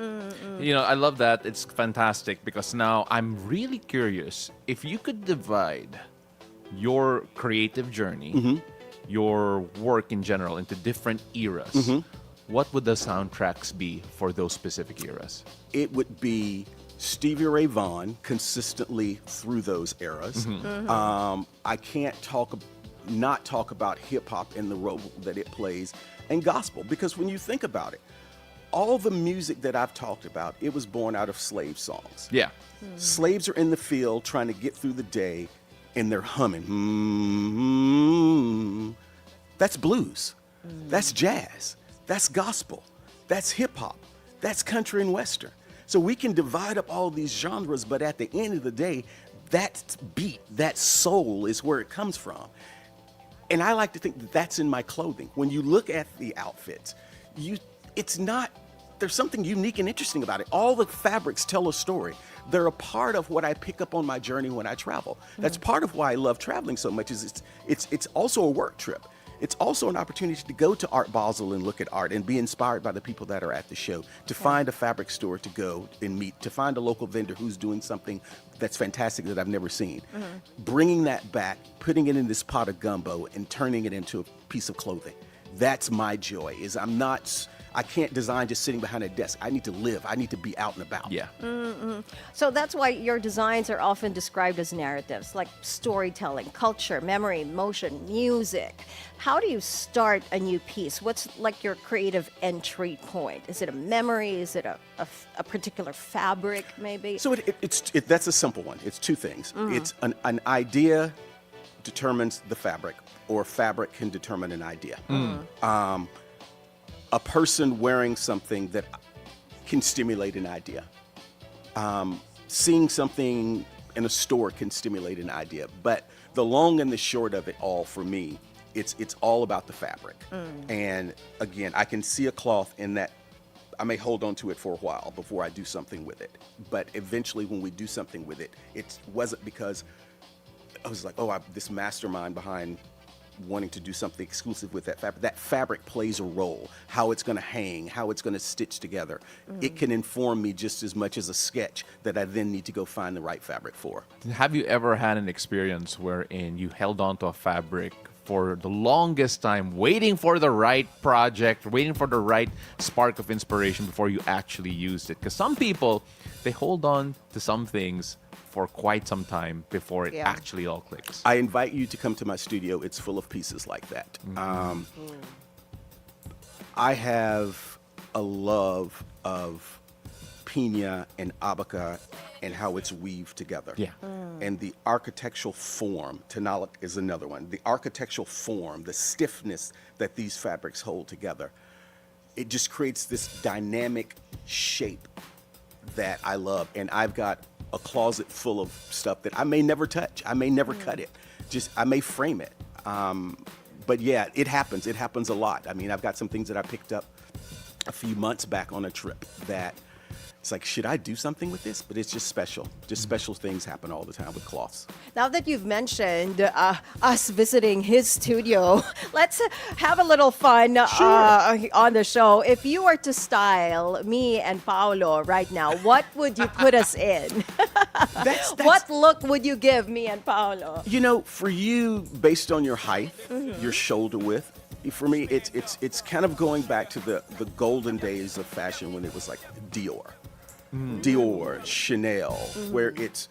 You know, I love that. It's fantastic because now I'm really curious if you could divide your creative journey, your work in general, into different eras. What would the soundtracks be for those specific eras? It would be Stevie Ray Vaughan consistently through those eras. I can't not talk about hip hop in the role that it plays and gospel, because when you think about it, all the music that I've talked about, it was born out of slave songs. Yeah. Slaves are in the field trying to get through the day and they're humming. That's blues. That's jazz. That's gospel, that's hip hop, that's country and western. So we can divide up all these genres, but at the end of the day, that beat, that soul is where it comes from. And I like to think that that's in my clothing. When you look at the outfits, there's something unique and interesting about it. All the fabrics tell a story. They're a part of what I pick up on my journey when I travel. That's part of why I love traveling so much, is it's also a work trip. It's also an opportunity to go to Art Basel and look at art and be inspired by the people that are at the show, to find a fabric store to go and meet, to find a local vendor who's doing something that's fantastic that I've never seen. Bringing that back, putting it in this pot of gumbo and turning it into a piece of clothing. That's my joy, is I can't design just sitting behind a desk. I need to live. I need to be out and about. Yeah. So that's why your designs are often described as narratives, like storytelling, culture, memory, motion, music. How do you start a new piece? What's like your creative entry point? Is it a memory? Is it a particular fabric, maybe? So that's a simple one. It's two things. It's an idea determines the fabric, or fabric can determine an idea. A person wearing something that can stimulate an idea. Seeing something in a store can stimulate an idea. But the long and the short of it all, for me, it's all about the fabric. And again, I can see a cloth in that I may hold on to it for a while before I do something with it. But eventually, when we do something with it, it wasn't because I was like, oh, this mastermind behind wanting to do something exclusive with that fabric. That fabric plays a role. How it's going to hang, how it's going to stitch together. It can inform me just as much as a sketch that I then need to go find the right fabric for. Have you ever had an experience wherein you held on to a fabric for the longest time, waiting for the right project, waiting for the right spark of inspiration before you actually used it? Because some people, they hold on to some things for quite some time before it actually all clicks. I invite you to come to my studio. It's full of pieces like that. I have a love of piña and abaca and how it's weaved together. Yeah. And the architectural form, Tanalik is another one. The architectural form, the stiffness that these fabrics hold together, it just creates this dynamic shape that I love. And I've got a closet full of stuff that I may never touch. I may never cut it. Just, I may frame it. But yeah, it happens. It happens a lot. I mean, I've got some things that I picked up a few months back on a trip that it's like, should I do something with this? But it's just special. Just special things happen all the time with cloths. Now that you've mentioned us visiting his studio, let's have a little fun on the show. If you were to style me and Paolo right now, what would you put us in? What look would you give me and Paolo? You know, for you, based on your height, your shoulder width, for me, it's kind of going back to the golden days of fashion when it was like Dior, Chanel, where it's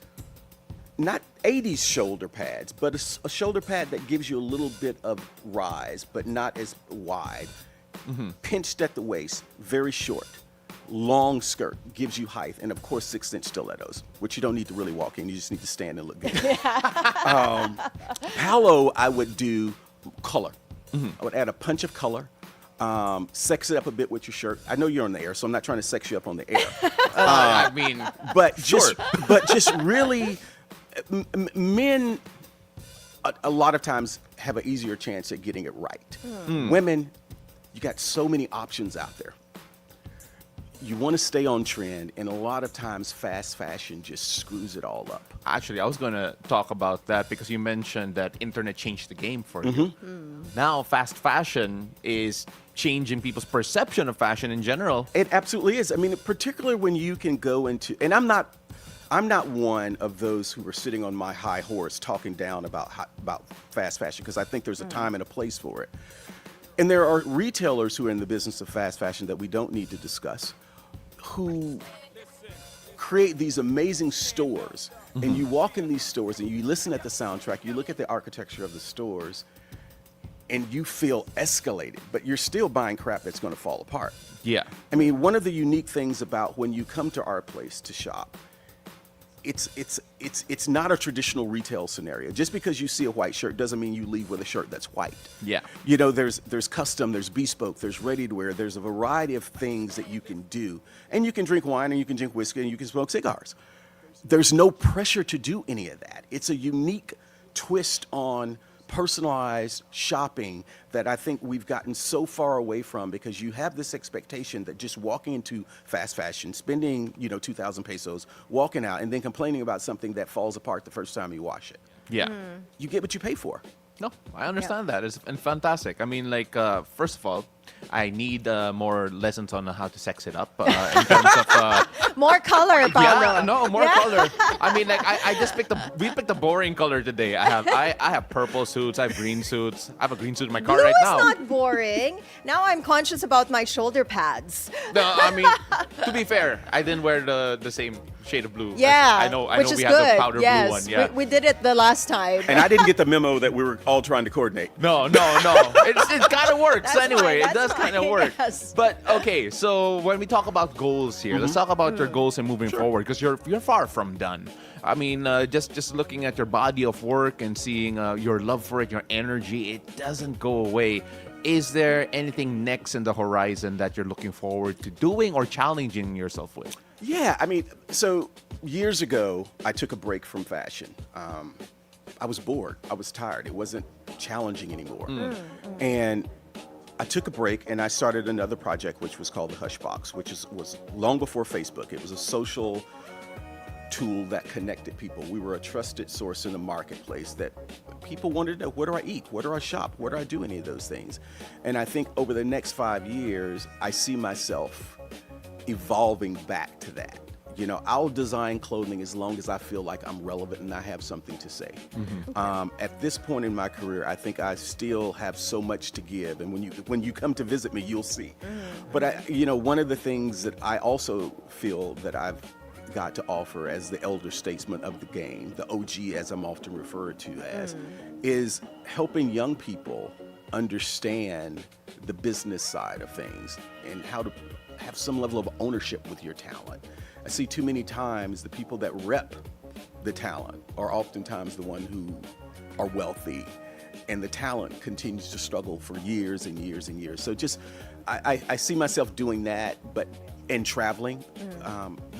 not 80s shoulder pads, but a shoulder pad that gives you a little bit of rise, but not as wide. Pinched at the waist, very short. Long skirt gives you height, and of course 6-inch stilettos, which you don't need to really walk in. You just need to stand and look good. Paolo, I would do color. I would add a punch of color. Sex it up a bit with your shirt. I know you're on the air, so I'm not trying to sex you up on the air. I mean, but just really, men a lot of times have an easier chance at getting it right. Women, you got so many options out there. You want to stay on trend, and a lot of times fast fashion just screws it all up. actually, I was going to talk about that because you mentioned that internet changed the game for you. Now, fast fashion is changing people's perception of fashion in general. It absolutely is. I mean, particularly when you can go into, and I'm not one of those who are sitting on my high horse talking down about fast fashion, because I think there's a time and a place for it. And there are retailers who are in the business of fast fashion that we don't need to discuss, who create these amazing stores. And you walk in these stores and you listen at the soundtrack, you look at the architecture of the stores, and you feel escalated, but you're still buying crap that's going to fall apart. Yeah. I mean, one of the unique things about when you come to our place to shop, it's not a traditional retail scenario. Just because you see a white shirt doesn't mean you leave with a shirt that's white. Yeah. You know, there's custom, there's bespoke, there's ready to wear, there's a variety of things that you can do. And you can drink wine, and you can drink whiskey, and you can smoke cigars. There's no pressure to do any of that. It's a unique twist on personalized shopping that I think we've gotten so far away from, because you have this expectation that just walking into fast fashion, spending, 2,000 pesos, walking out, and then complaining about something that falls apart the first time you wash it. Yeah. You get what you pay for. No, I understand that. It's fantastic. I mean, first of all, I need more lessons on how to sex it up in terms of more color, Paolo. yeah, no, more color. I mean, I just we picked a boring color today. I have purple suits. I have green suits. I have a green suit in my car Blue right now. is not boring. Now I'm conscious about my shoulder pads. No, I mean, to be fair, I didn't wear the same shade of blue. Yeah, I know which we is have good. the powder Yes, blue one. Yeah. we did it the last time. And I didn't get the memo that we were all trying to coordinate. No. It kind of works That's anyway. fine, It does that's kind of fine, work. yes. But okay, so when we talk about goals here, let's talk about your goals and moving forward, because you're far from done. I mean, just looking at your body of work and seeing your love for it, your energy, it doesn't go away. Is there anything next in the horizon that you're looking forward to doing or challenging yourself with? Yeah, I mean, so years ago, I took a break from fashion. I was bored. I was tired. It wasn't challenging anymore. And I took a break and I started another project, which was called the Hush Box, which was long before Facebook. It was a social tool that connected people. We were a trusted source in the marketplace that people wanted to know, where do I eat? Where do I shop? Where do I do any of those things? And I think over the next 5 years, I see myself evolving back to that. You know, I'll design clothing as long as I feel like I'm relevant and I have something to say. At this point in my career, I think I still have so much to give. And when you come to visit me, you'll see. But one of the things that I also feel that I've got to offer as the elder statesman of the game, the OG as I'm often referred to as, is helping young people understand the business side of things and how to have some level of ownership with your talent. I see too many times the people that rep the talent are oftentimes the one who are wealthy, and the talent continues to struggle for years and years and years. So I see myself doing that, but in traveling,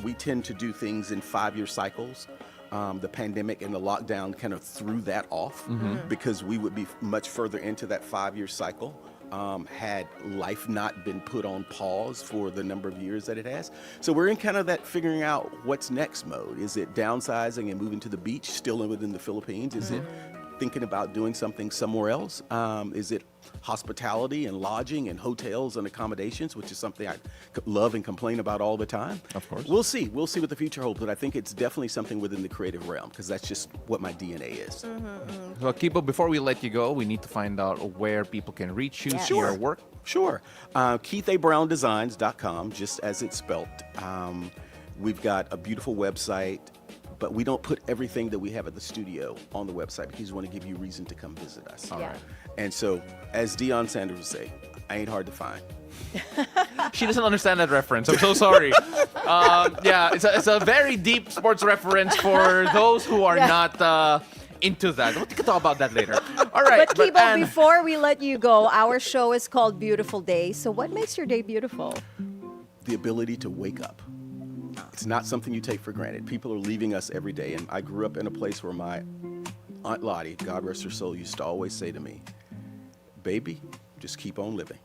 we tend to do things in 5-year cycles. The pandemic and the lockdown kind of threw that off because we would be much further into that 5-year cycle had life not been put on pause for the number of years that it has. So we're in kind of that figuring out what's next mode. Is it downsizing and moving to the beach, still within the Philippines? Is it thinking about doing something somewhere else? Is it hospitality and lodging and hotels and accommodations, which is something I love and complain about all the time? Of course. We'll see what the future holds, but I think it's definitely something within the creative realm because that's just what my DNA is. Well, Kibo, before we let you go, we need to find out where people can reach you, see your work. Sure. KeithABrownDesigns.com, just as it's spelt. We've got a beautiful website, but we don't put everything that we have at the studio on the website because we want to give you reason to come visit us. Yeah. And so, as Deion Sanders would say, I ain't hard to find. She doesn't understand that reference. I'm so sorry. It's a very deep sports reference for those who are not into that. We can talk about that later. All right. But Kibo, before we let you go, our show is called Beautiful Day. So what makes your day beautiful? The ability to wake up. It's not something you take for granted. People are leaving us every day. And I grew up in a place where my Aunt Lottie, God rest her soul, used to always say to me, baby, just keep on living.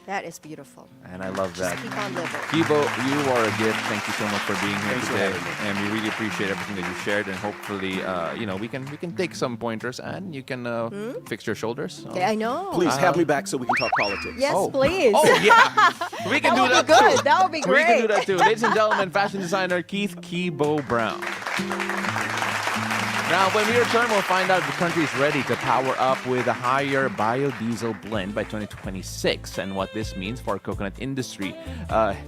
That is beautiful. And I love that. Just keep on living. Kibo, you are a gift. Thank you so much for being here Thanks for today. having me. And we really appreciate everything that you shared. And hopefully, we can take some pointers and you can fix your shoulders. Okay, I know. Please have me back so we can talk politics. Yes, Oh. please. Oh, yeah. We can do that That would be good. too. That would be We can do great. that too. Ladies and gentlemen, fashion designer Keith Kibo Brown. Now, when we return, we'll find out if the country is ready to power up with a higher biodiesel blend by 2026 and what this means for our coconut industry.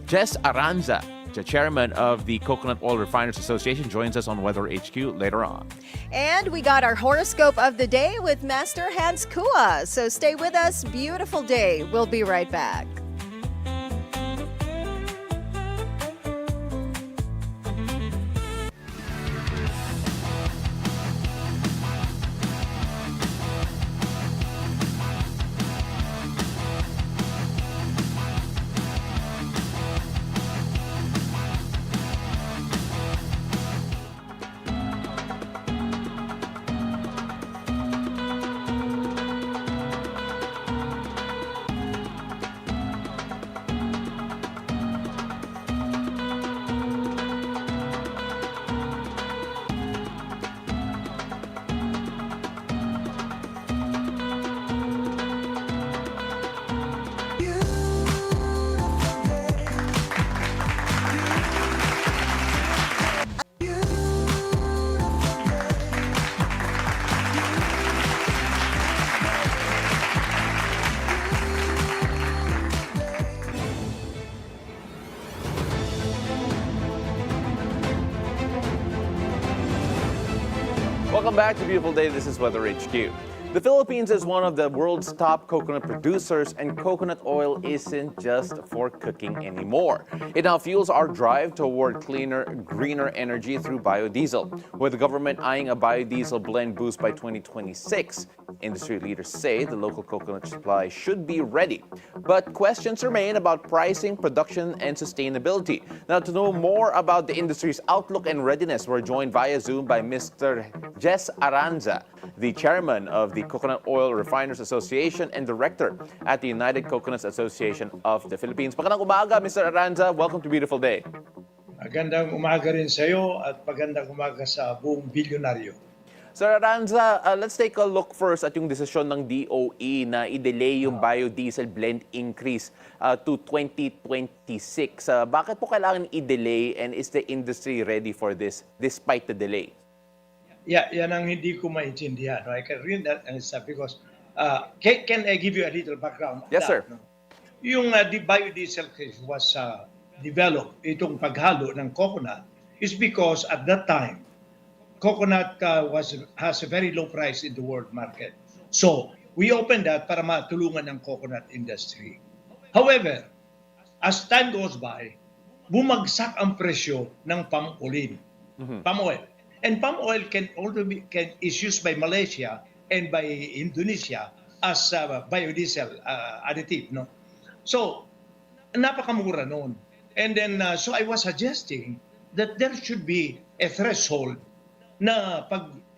Jess Aranza, the chairman of the Coconut Oil Refiners Association, joins us on Weather HQ later on. And we got our horoscope of the day with Master Hans Kua. So stay with us. Beautiful day. We'll be right back. Welcome back to Beautiful Day. This is Weather HQ. The Philippines is one of the world's top coconut producers, and coconut oil isn't just for cooking anymore. It now fuels our drive toward cleaner, greener energy through biodiesel. With the government eyeing a biodiesel blend boost by 2026, industry leaders say the local coconut supply should be ready. But questions remain about pricing, production, and sustainability. Now, to know more about the industry's outlook and readiness, we're joined via Zoom by Mr. Jess Aranza, the chairman of the the Coconut Oil Refiners Association and Director at the United Coconuts Association of the Philippines. Magandang umaga, Mr. Aranza. Welcome to Beautiful Day. Magandang umaga rin sa iyo at magandang umaga sa buong Bilyonaryo. Sir Aranza, let's take a look first at yung desisyon ng DOE na i-delay yung biodiesel blend increase to 2026. Bakit po kailangan i-delay and is the industry ready for this despite the delay? Yeah, yan ang hindi ko maintindihan. No? I can read that and stuff because can I give you a little background? Yes, sir. No? Yung the biodiesel case was developed, itong paghalo ng coconut, is because at that time, coconut has a very low price in the world market. So, we opened that para matulungan ng coconut industry. However, as time goes by, bumagsak ang presyo ng palm oil. And palm oil is used by Malaysia and by Indonesia as biodiesel additive. No? So, napakamura noon. And then, so I was suggesting that there should be a threshold na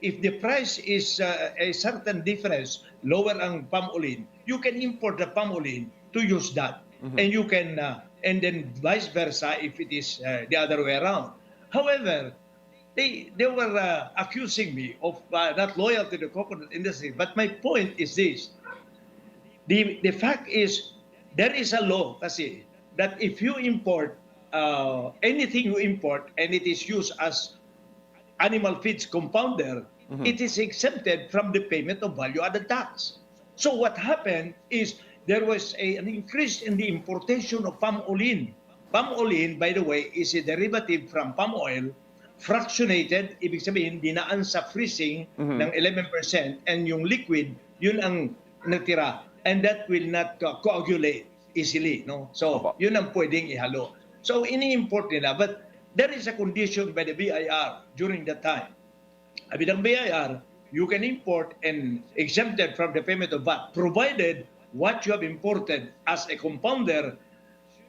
if the price is a certain difference, lower ang palm oil, you can import the palm oil to use that. And you can, and then vice versa if it is the other way around. However, they were accusing me of not loyal to the coconut industry. But my point is this. The fact is, there is a law kasi that if you import anything you import and it is used as animal feeds compounder, it is exempted from the payment of value-added tax. So what happened is there was an increase in the importation of palm oil. Palm oil, by the way, is a derivative from palm oil, fractionated, ibig sabihin, dinaan sa freezing ng 11%, and yung liquid, yun ang natira. And that will not coagulate easily. No? So, yun ang pwedeng ihalo. So, ini-import nila. But there is a condition by the BIR during that time. Sabi ng BIR, you can import and exempted from the payment of VAT, provided what you have imported as a compounder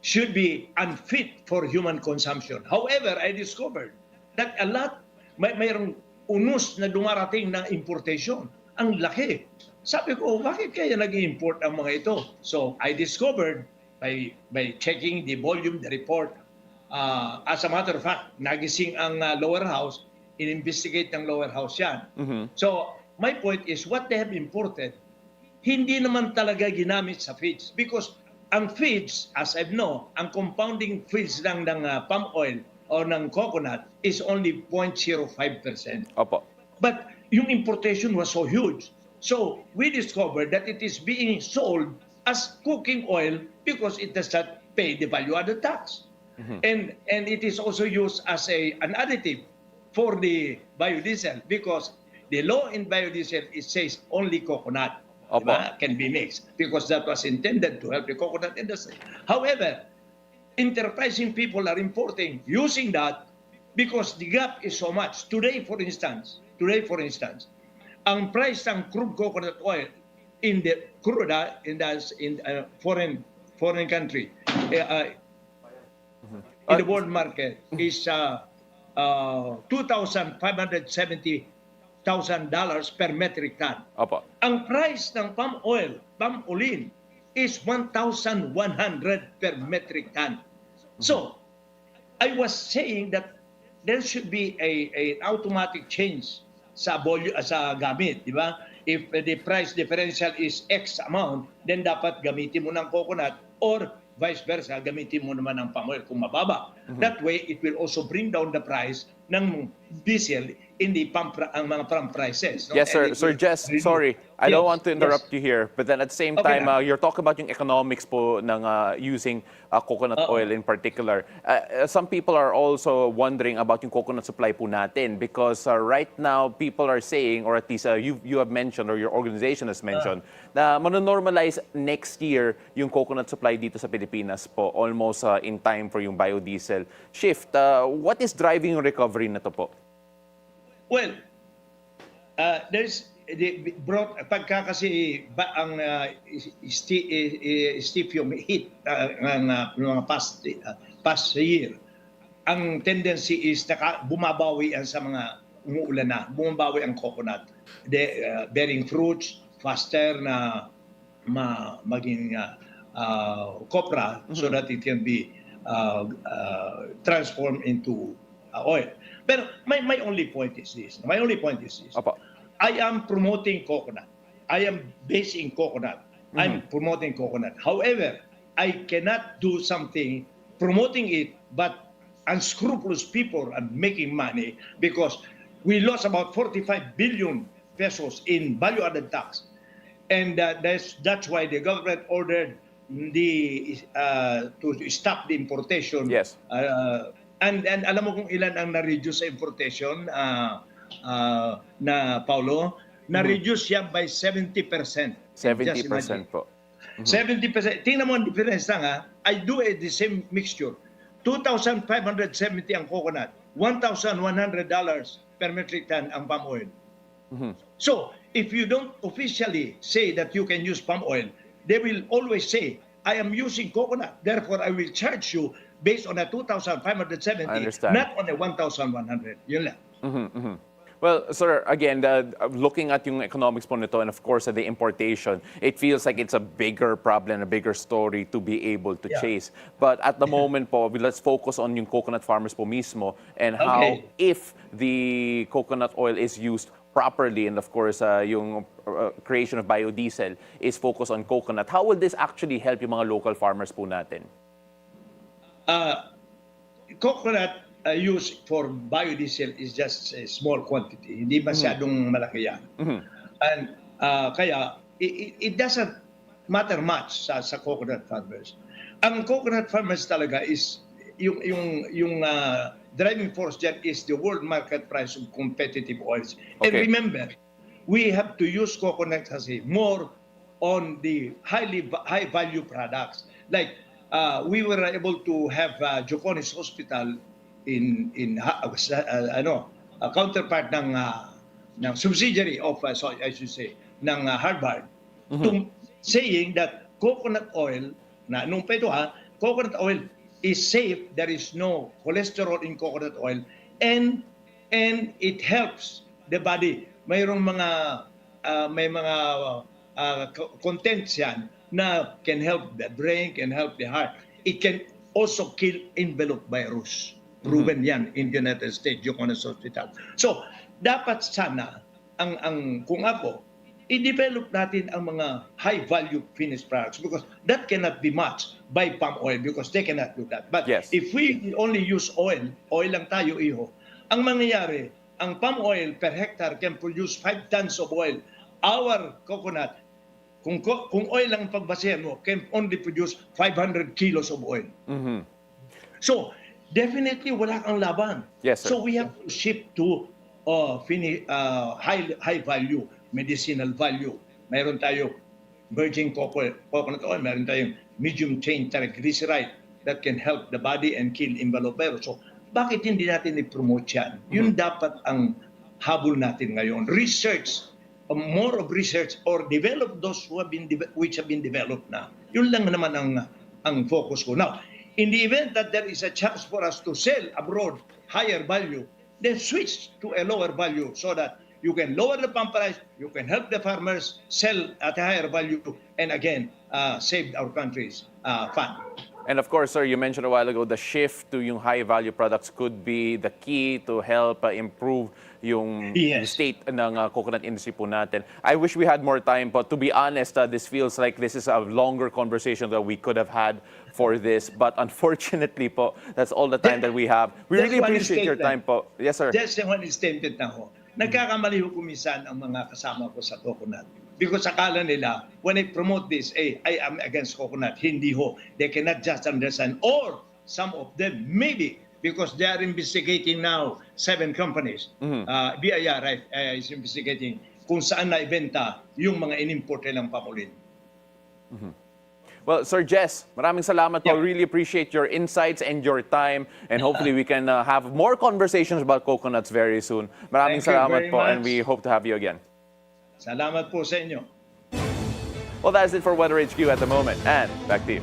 should be unfit for human consumption. However, I discovered that a lot, mayroong unus na dumarating na importation. Ang laki. Sabi ko, bakit kaya nag-import ang mga ito? So, I discovered by checking the volume, the report, as a matter of fact, nagising ang lower house, in-investigate ng lower house yan. So, my point is, what they have imported, hindi naman talaga ginamit sa feeds. Because ang feeds, as I know, ang compounding feeds lang ng palm oil or ng coconut is only 0.05%. Opo. But yung importation was so huge. So, we discovered that it is being sold as cooking oil because it does not pay the value-added tax. And it is also used as an additive for the biodiesel because the law in biodiesel, it says only coconut can be mixed because that was intended to help the coconut industry. However, enterprising people are importing using that because the gap is so much. Today, for instance, ang price ng crude coconut oil in the crude in foreign country in the world market is $2,570,000 per metric ton. Opo. Ang price ng palm oil is 1,100 per metric ton. So, I was saying that there should be an automatic change sa gamit, di ba? If the price differential is X amount, then dapat gamitin mo ng coconut or vice versa, gamitin mo naman ng palm oil kung mababa. That way, it will also bring down the price ng diesel in the ang mga pump prices. No? Yes, sir. Sir Jess, sorry. I don't want to interrupt you here. But then at the same time, you're talking about yung economics po ng using coconut oil in particular. Some people are also wondering about yung coconut supply po natin because right now, people are saying, or at least you have mentioned, or your organization has mentioned, na manonormalize next year yung coconut supply dito sa Pilipinas po, almost in time for yung biodiesel shift. What is driving yung recovery na to po? Well, there's pagka kasi ang stiff yung heat ng mga past year, ang tendency is bumabawi yan sa mga umuulan na, bumabawi ang coconut, bearing fruits, faster na maging copra so that it can be transformed into oil. Pero my only point is this. Opo. I am promoting coconut. I am based in coconut. I'm promoting coconut. However, I cannot do something promoting it, but unscrupulous people are making money because we lost about 45 billion pesos in value-added tax. And that's why the government ordered to stop the importation. Yes. And alam mo kung ilan ang na-reduce sa importation na Paolo? Na-reduce yan by 70%. 70% po. 70%. Tingnan mo ang difference lang ha. I do the same mixture. 2,570 ang coconut. $1,100 per metric ton ang palm oil. So, if you don't officially say that you can use palm oil, they will always say, I am using coconut. Therefore, I will charge you based on a 2,570, not on a 1,100. Yun lang. Well, sir, again, looking at yung economics po nito and of course the importation, it feels like it's a bigger problem, a bigger story to be able to chase. But at the moment po, let's focus on yung coconut farmers po mismo and how if the coconut oil is used properly and of course yung creation of biodiesel is focused on coconut, how will this actually help yung mga local farmers po natin? Coconut used for biodiesel is just a small quantity. Hindi masyadong malaki yan. And kaya, it doesn't matter much sa coconut farmers. Ang coconut farmers talaga is, yung driving force dyan is the world market price of competitive oils. And remember, we have to use coconut kasi more on the high value products. Like, we were able to have Joconis Hospital in a counterpart ng subsidiary of I should say ng Harvard saying that coconut oil nung pa ito coconut oil is safe, there is no cholesterol in coconut oil and it helps the body. Mayroong may mga contents yan na can help the brain, can help the heart. It can also kill envelope virus. Proven yan in the United States, Joconis Hospital. So, dapat sana, kung ako, i-develop natin ang mga high-value finished products because that cannot be matched by palm oil because they cannot do that. But if we only use oil lang tayo, ang mangyayari, ang palm oil per hectare can produce 5 tons of oil. Our coconut, kung oil lang ang pagbasehan mo, can only produce 500 kilos of oil. So, definitely wala kang laban. Yes, sir. So we have to shift to high value, medicinal value. Mayroon tayo virgin coconut oil, mayroon tayong medium chain triglyceride that can help the body and kill envelope virus. So bakit hindi natin i-promote yan? Yun dapat ang habol natin ngayon. Research, more of research or develop those which have been developed na. Yun lang naman ang focus ko. Now, in the event that there is a chance for us to sell abroad higher value, then switch to a lower value so that you can lower the pump price, you can help the farmers sell at a higher value, and again, save our country's fund. And of course, sir, you mentioned a while ago the shift to yung high-value products could be the key to help improve yung state ng coconut industry po natin. I wish we had more time, but to be honest, this feels like this is a longer conversation that we could have had for this. But unfortunately po, that's all the time that we have. We really appreciate your time po. Yes, sir. Just one statement na ho. Nagkakamali ho kumisan ang mga kasama ko sa coconut. Because akala nila, when I promote this, I am against coconut. Hindi ho. They cannot just understand. Or some of them, maybe, because they are investigating now 7 companies. BIR is investigating kung saan na-ibenta yung mga in-import nilang pamulin. Well, Sir Jess, maraming salamat po. Really appreciate your insights and your time. And hopefully we can have more conversations about coconuts very soon. Maraming salamat po and we hope to have you again. Salamat po sa inyo. Well, that's it for Weather HQ at the moment. And back to you.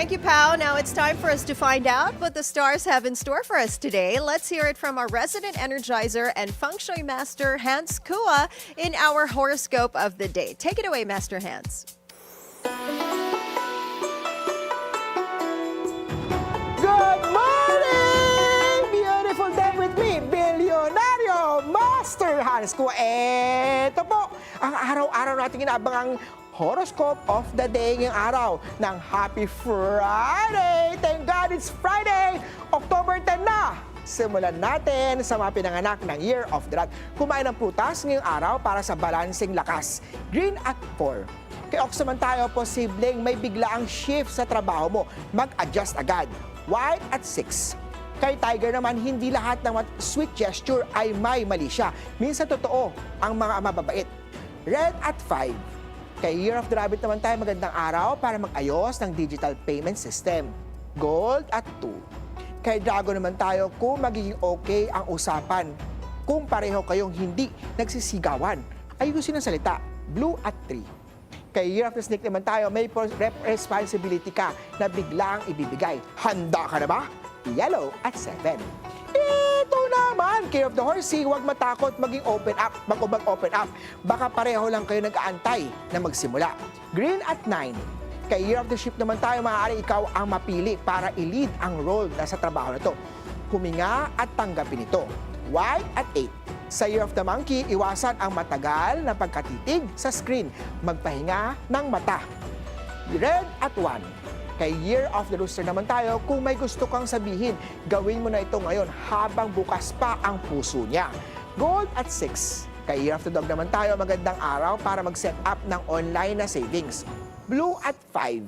Thank you, Pao. Now it's time for us to find out what the stars have in store for us today. Let's hear it from our resident energizer and feng shui master, Hans Kua, in our horoscope of the day. Take it away, Master Hans. Good morning! Beautiful day with me, Bilyonaryo Master Hans Kua. Ito po, ang araw-araw natin inaabangang horoscope of the day ngayong araw ng Happy Friday! Thank God it's Friday! October 10 na! Simulan natin sa mga pinanganak ng Year of the Rat. Kumain ng prutas ngayong araw para sa balansing lakas. Green at 4. Kay Ox naman tayo, posibleng may biglaang shift sa trabaho mo. Mag-adjust agad. White at 6. Kay Tiger naman, hindi lahat ng sweet gesture ay may mali siya. Minsan totoo ang mga mababait. Red at 5. Kay Year of the Rabbit naman tayo, magandang araw para mag-ayos ng digital payment system. Gold at 2. Kay Dragon naman tayo, kung magiging okay ang usapan. Kung pareho kayong hindi nagsisigawan, ayusin ang salita. Blue at 3. Kay Year of the Snake naman tayo, may responsibility ka na biglang ibibigay. Handa ka na ba? Yellow at 7. Ito naman, King of the Horsey, huwag matakot maging open up, mag-open up. Baka pareho lang kayo nag-aantay na magsimula. Green at 9. Kay Year of the Ship naman tayo, maaari ikaw ang mapili para i-lead ang role na sa trabaho na to. Huminga at tanggapin ito. White at 8. Sa Year of the Monkey, iwasan ang matagal na pagkatitig sa screen. Magpahinga ng mata. Red at 1. Kay Year of the Rooster naman tayo, kung may gusto kang sabihin, gawin mo na ito ngayon habang bukas pa ang puso niya. Gold at 6. Kay Year of the Dog naman tayo, magandang araw para mag-set up ng online na savings. Blue at 5.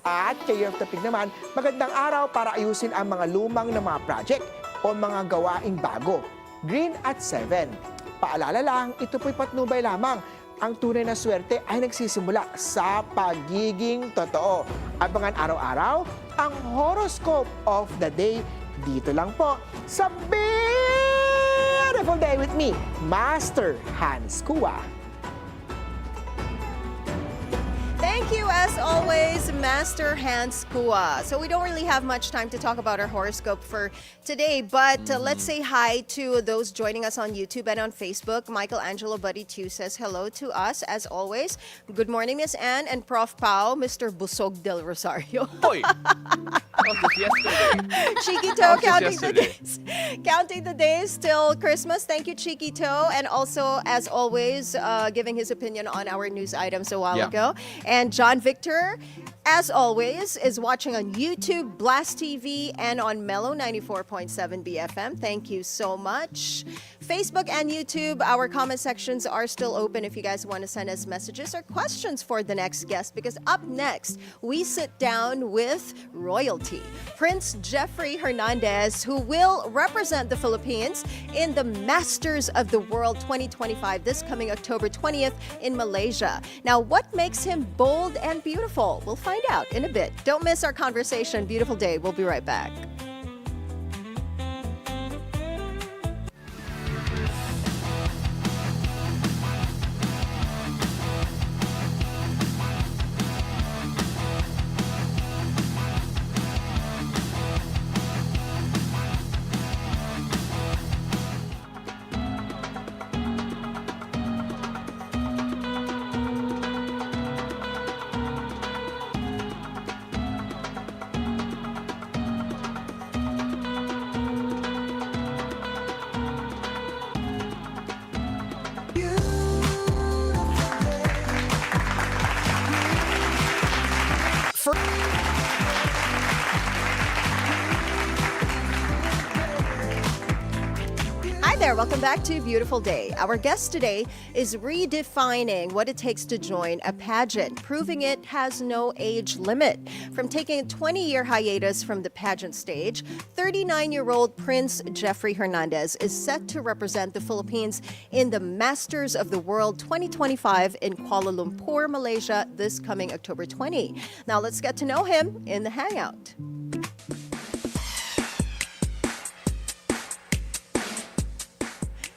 At kay Year of the Pig naman, magandang araw para ayusin ang mga lumang na mga project o mga gawaing bago. Green at 7. Paalala lang, ito po'y patnubay lamang. Ang tunay na swerte ay nagsisimula sa pagiging totoo. Abangan araw-araw ang horoscope of the day dito lang po sa Beautiful Day with me, Master Hans Kua. Thank you, as always, Master Hans Kua. So we don't really have much time to talk about our horoscope for today, but let's say hi to those joining us on YouTube and on Facebook. Michelangelo Buddy 2 says hello to us, as always. Good morning, Miss Anne and Prof. Pao, Mr. Busog del Rosario. Hoy! How's this yesterday? Chiquito How's this counting the yesterday? days. Counting the days till Christmas. Thank you, Chiquito. And also, as always, giving his opinion on our news items a while ago. And John Victor, as always, is watching on YouTube, Blast TV, and on Mellow 94.7 BFM. Thank you so much. Facebook and YouTube, our comment sections are still open if you guys want to send us messages or questions for the next guest, because up next, we sit down with royalty. Prince Jefrey Hernandez, who will represent the Philippines in the Masters of the World 2025 this coming October 20th in Malaysia. Now, what makes him bold and beautiful? We'll find out in a bit. Don't miss our conversation. Beautiful day. We'll be right back. Welcome back to Beautiful Day. Our guest today is redefining what it takes to join a pageant, proving it has no age limit. From taking a 20-year hiatus from the pageant stage, 39-year-old Prince Jefrey Hernandez is set to represent the Philippines in the Masters of the World 2025 in Kuala Lumpur, Malaysia, this coming October 20. Now let's get to know him in the Hangout.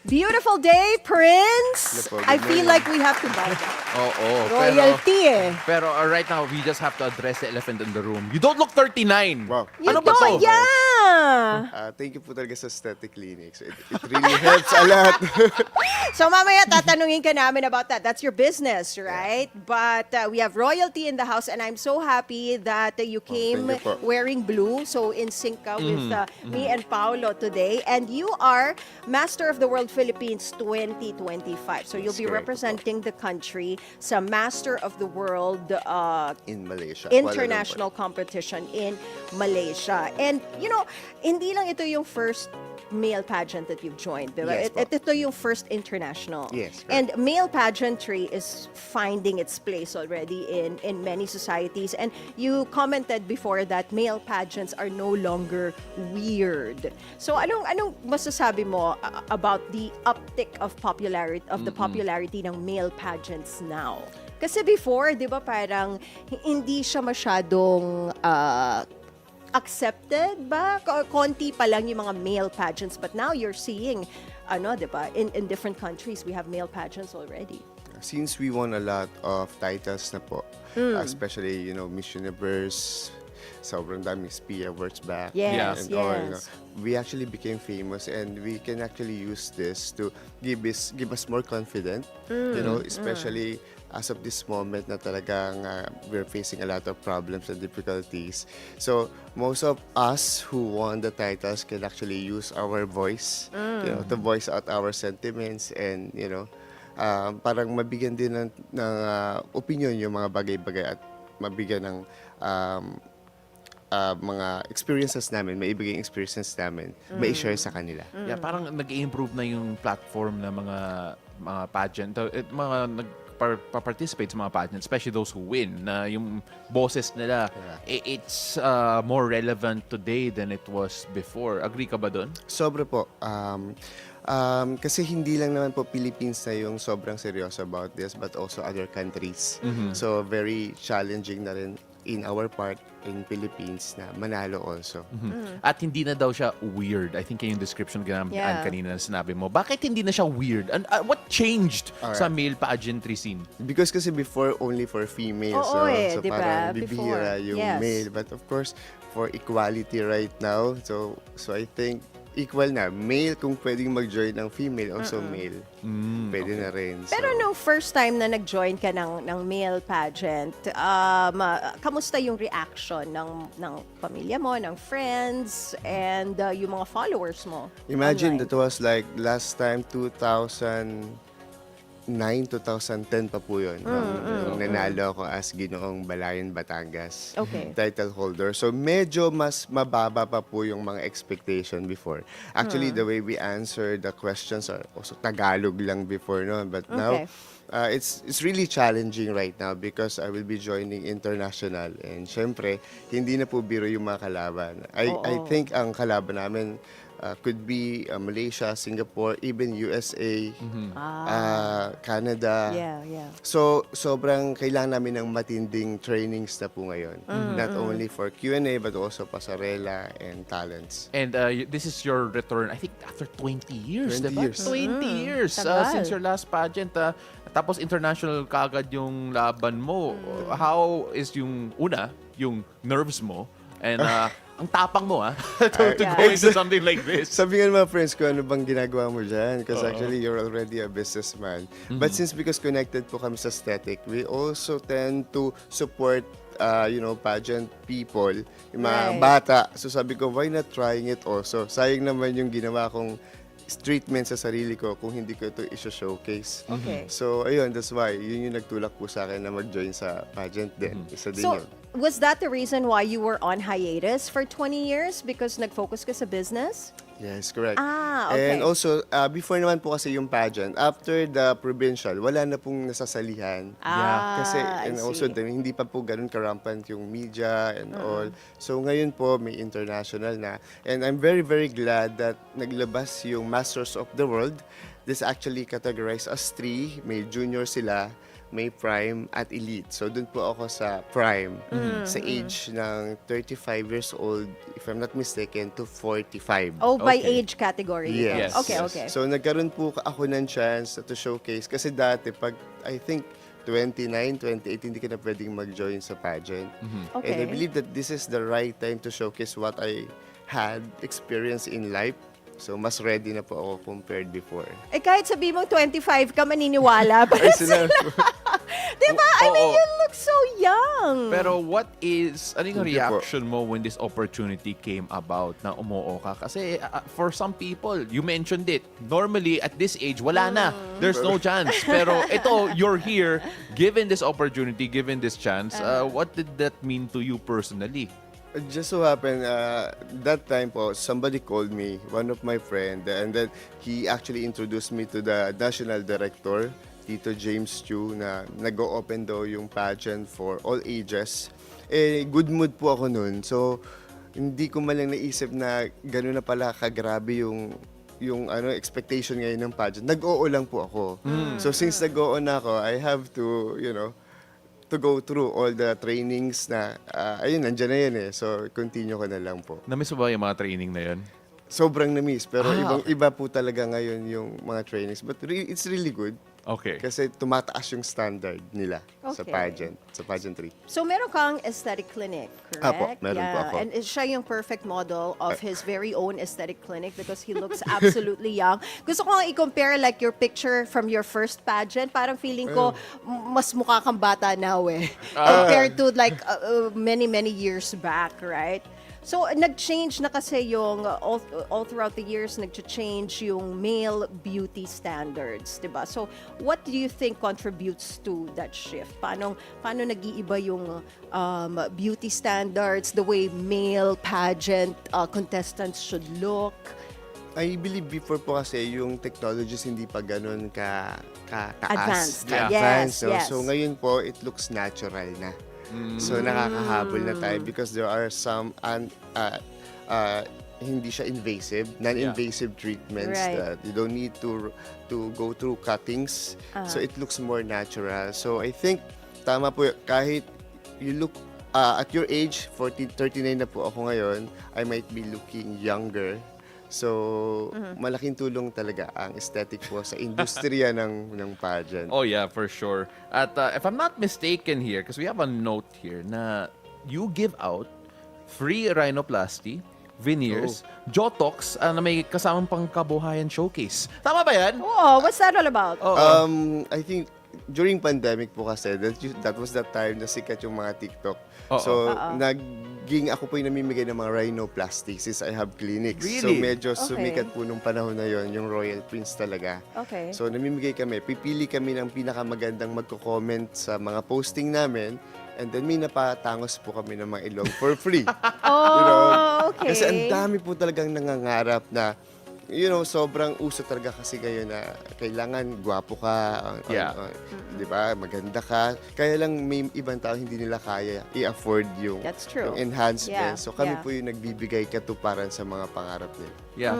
Beautiful day, Prince. Hello po, I good feel morning. like we have to bow down. Oo. Royalty eh. Pero right now, we just have to address the elephant in the room. You don't look 39. Wow. You Ano ba don't, to? yeah. Thank you po talaga sa aesthetic clinics. It really helps a lot. So mamaya tatanungin ka namin about that. That's your business, right? But we have royalty in the house and I'm so happy that you came thank you po. wearing blue. So in sync ka with me and Paolo today. And you are Master of the World Philippines 2025. So you'll be correct. representing the country sa Master of the World In Malaysia. Kuala international competition in Malaysia. And, you know, hindi lang ito yung first male pageant that you've joined, di ba? Yes, po. Ito yung first international. Yes, correct. And male pageantry is finding its place already in many societies. And you commented before that male pageants are no longer weird. So anong masasabi mo about the uptick of popularity the popularity ng male pageants now? Kasi before, di ba, parang hindi siya masyadong accepted ba? Konti pa lang yung mga male pageants. But now you're seeing, di ba, in different countries, we have male pageants already. Since we won a lot of titles na po, especially, Miss Universe, sobrang dami SPI awards back. Yes, and all, yes. we actually became famous and we can actually use this to give us more confident, especially as of this moment na talagang we're facing a lot of problems and difficulties. So most of us who won the titles can actually use our voice, to voice out our sentiments and, parang mabigyan din ng opinion yung mga bagay-bagay at mabigyan ng mga experiences namin, maibigay yung experiences namin, mai-share sa kanila. Yeah, parang nag-improve na yung platform ng mga pageant, mga nagpa-participate sa mga pageant, especially those who win, na yung boses nila, it's more relevant today than it was before. Agree ka ba dun? Sobra po. Kasi hindi lang naman po Philippines na yung sobrang seryoso about this, but also other countries. So very challenging na rin in our part in Philippines na manalo also. At hindi na daw siya weird. I think yung description Yeah. kanina na sinabi mo. Bakit hindi na siya weird? And what changed sa male pageantry scene? Because kasi before only for females, Oo, so diba? parang Before. bibihira yung Yes. male. But of course, for equality right now, so I think equal na. Male kung pwedeng mag-join ng female, also male. Pwede na rin. So, Pero nung first time na nag-join ka ng male pageant, kamusta yung reaction ng pamilya mo, ng friends, and yung mga followers mo? imagine online? that was like last time 2010 pa po yun. Nung nanalo ako as Ginoong Balayan Batangas Okay. title holder. So medyo mas mababa pa po yung mga expectation before. Actually, the way we answer the questions are also Tagalog lang before, no? But now, Okay. it's really challenging right now because I will be joining international and syempre, hindi na po biro yung mga kalaban. I think ang kalaban namin could be Malaysia, Singapore, even USA, Canada. Yeah. So, sobrang kailangan namin ng matinding trainings na po ngayon. Not only for Q&A, but also pasarela and talents. And this is your return, I think, after 20 years, 20 diba? years. 20 years Tagal. since your last pageant. Tapos international kagad yung laban mo. How is yung nerves mo? And ang tapang mo, to go into something like this. Sabi nga ng mga friends ko, ano bang ginagawa mo dyan? Because actually, you're already a businessman. But since because connected po kami sa aesthetic, we also tend to support pageant people, yung mga Right. bata. So sabi ko, why not trying it also? Sayang naman yung ginawa kong treatment sa sarili ko kung hindi ko ito i-showcase. Okay. So, ayun, that's why. Yun yung nagtulak po sa akin na mag-join sa pageant din. Isa din So, yun. was that the reason why you were on hiatus for 20 years? Because nag-focus ka sa business? Yes, correct. Okay. And also, before naman po kasi yung pageant, after the provincial, wala na pong nasasalihan. Kasi, and I also, see. hindi pa po ganun karampant yung media and all. So, ngayon po, may international na. And I'm very, very glad that naglabas yung Masters of the World. This actually categorized as 3. May junior sila, may prime at elite. So dun po ako sa prime, sa age ng 35 years old, if I'm not mistaken, to 45. Oh, by Okay. age category. Yes. Okay, Yes. okay. So nagkaroon po ako ng chance to showcase kasi dati pag I think 29, 28, hindi ka na pwedeng mag-join sa pageant. Okay. And I believe that this is the right time to showcase what I had experienced in life. So mas ready na po ako compared before. Eh kahit sabi mong 25 ka, maniniwala pa Ay, sila. Diba? I mean, Oo. you look so young. Pero ano yung Hindi po. reaction mo when this opportunity came about na umuo ka? Kasi for some people, you mentioned it, normally at this age, wala na. There's no chance. Pero ito, you're here, given this opportunity, given this chance, what did that mean to you personally? It just so happened, that time po, somebody called me, one of my friend, and then he actually introduced me to the national director, Tito James Chu, na nag-o-open daw yung pageant for all ages. Eh, good mood po ako nun. So, hindi ko malang naisip na gano'n na pala kagrabe yung expectation ngayon ng pageant. Nag-oo lang po ako. So, since nag-oo na ako, I have to, to go through all the trainings na, ayun, nandyan na yun eh. So, continue ko na lang po. Na-miss mo ba yung mga training na yun? Sobrang na-miss. Pero Okay. iba po talaga ngayon yung mga trainings. But it's really good. Okay. Kasi tumataas yung standard nila sa Okay. pageantry. So meron kang aesthetic clinic, correct? Apo, meron po ako. And siya yung perfect model of his very own aesthetic clinic because he looks absolutely young. Gusto ko nga i-compare like your picture from your first pageant. Parang feeling ko mas mukha kang bata now eh. Compared to like many years back, right? So, nag-change na kasi yung, all throughout the years, nag-change yung male beauty standards, di ba? So, what do you think contributes to that shift? Paano nag-iiba yung beauty standards, the way male pageant contestants should look? I believe before po kasi yung technologies hindi pa ganun ka Advanced. ka- Yeah. advanced, Yes, no? yes. So ngayon po, it looks natural na. So nakakahabol na tayo because there are some hindi siya invasive, non-invasive treatments Right. that you don't need to go through cuttings. So it looks more natural. So I think tama po kahit you look at your age, 39 na po ako ngayon, I might be looking younger. So, malaking tulong talaga ang aesthetic po sa industriya ng pageant. Oh yeah, for sure. At if I'm not mistaken here, because we have a note here na you give out free rhinoplasty, veneers, Jotox, na may kasamang pangkabuhayan showcase. Tama ba yan? Oh, what's that all about? I think during pandemic po kasi, that was the time na sikat yung mga TikTok. So, naging ako po yung namimigay ng mga rhinoplasty since I have clinics. So, Really? medyo Okay. sumikat po nung panahon na yon yung Royal Prince talaga. Okay. So, namimigay kami. Pipili kami ng pinakamagandang magko-comment sa mga posting namin. And then, may napatangos po kami ng mga ilong for free. Oh, okay. Kasi ang dami po talagang nangangarap na, sobrang uso talaga kasi ngayon na kailangan gwapo ka, Yeah. di ba, maganda ka. Kaya lang may ibang tao hindi nila kaya i-afford yung, That's true. yung enhancement. Yeah, So kami yeah. po yung nagbibigay katuparan sa mga pangarap nila. Yeah.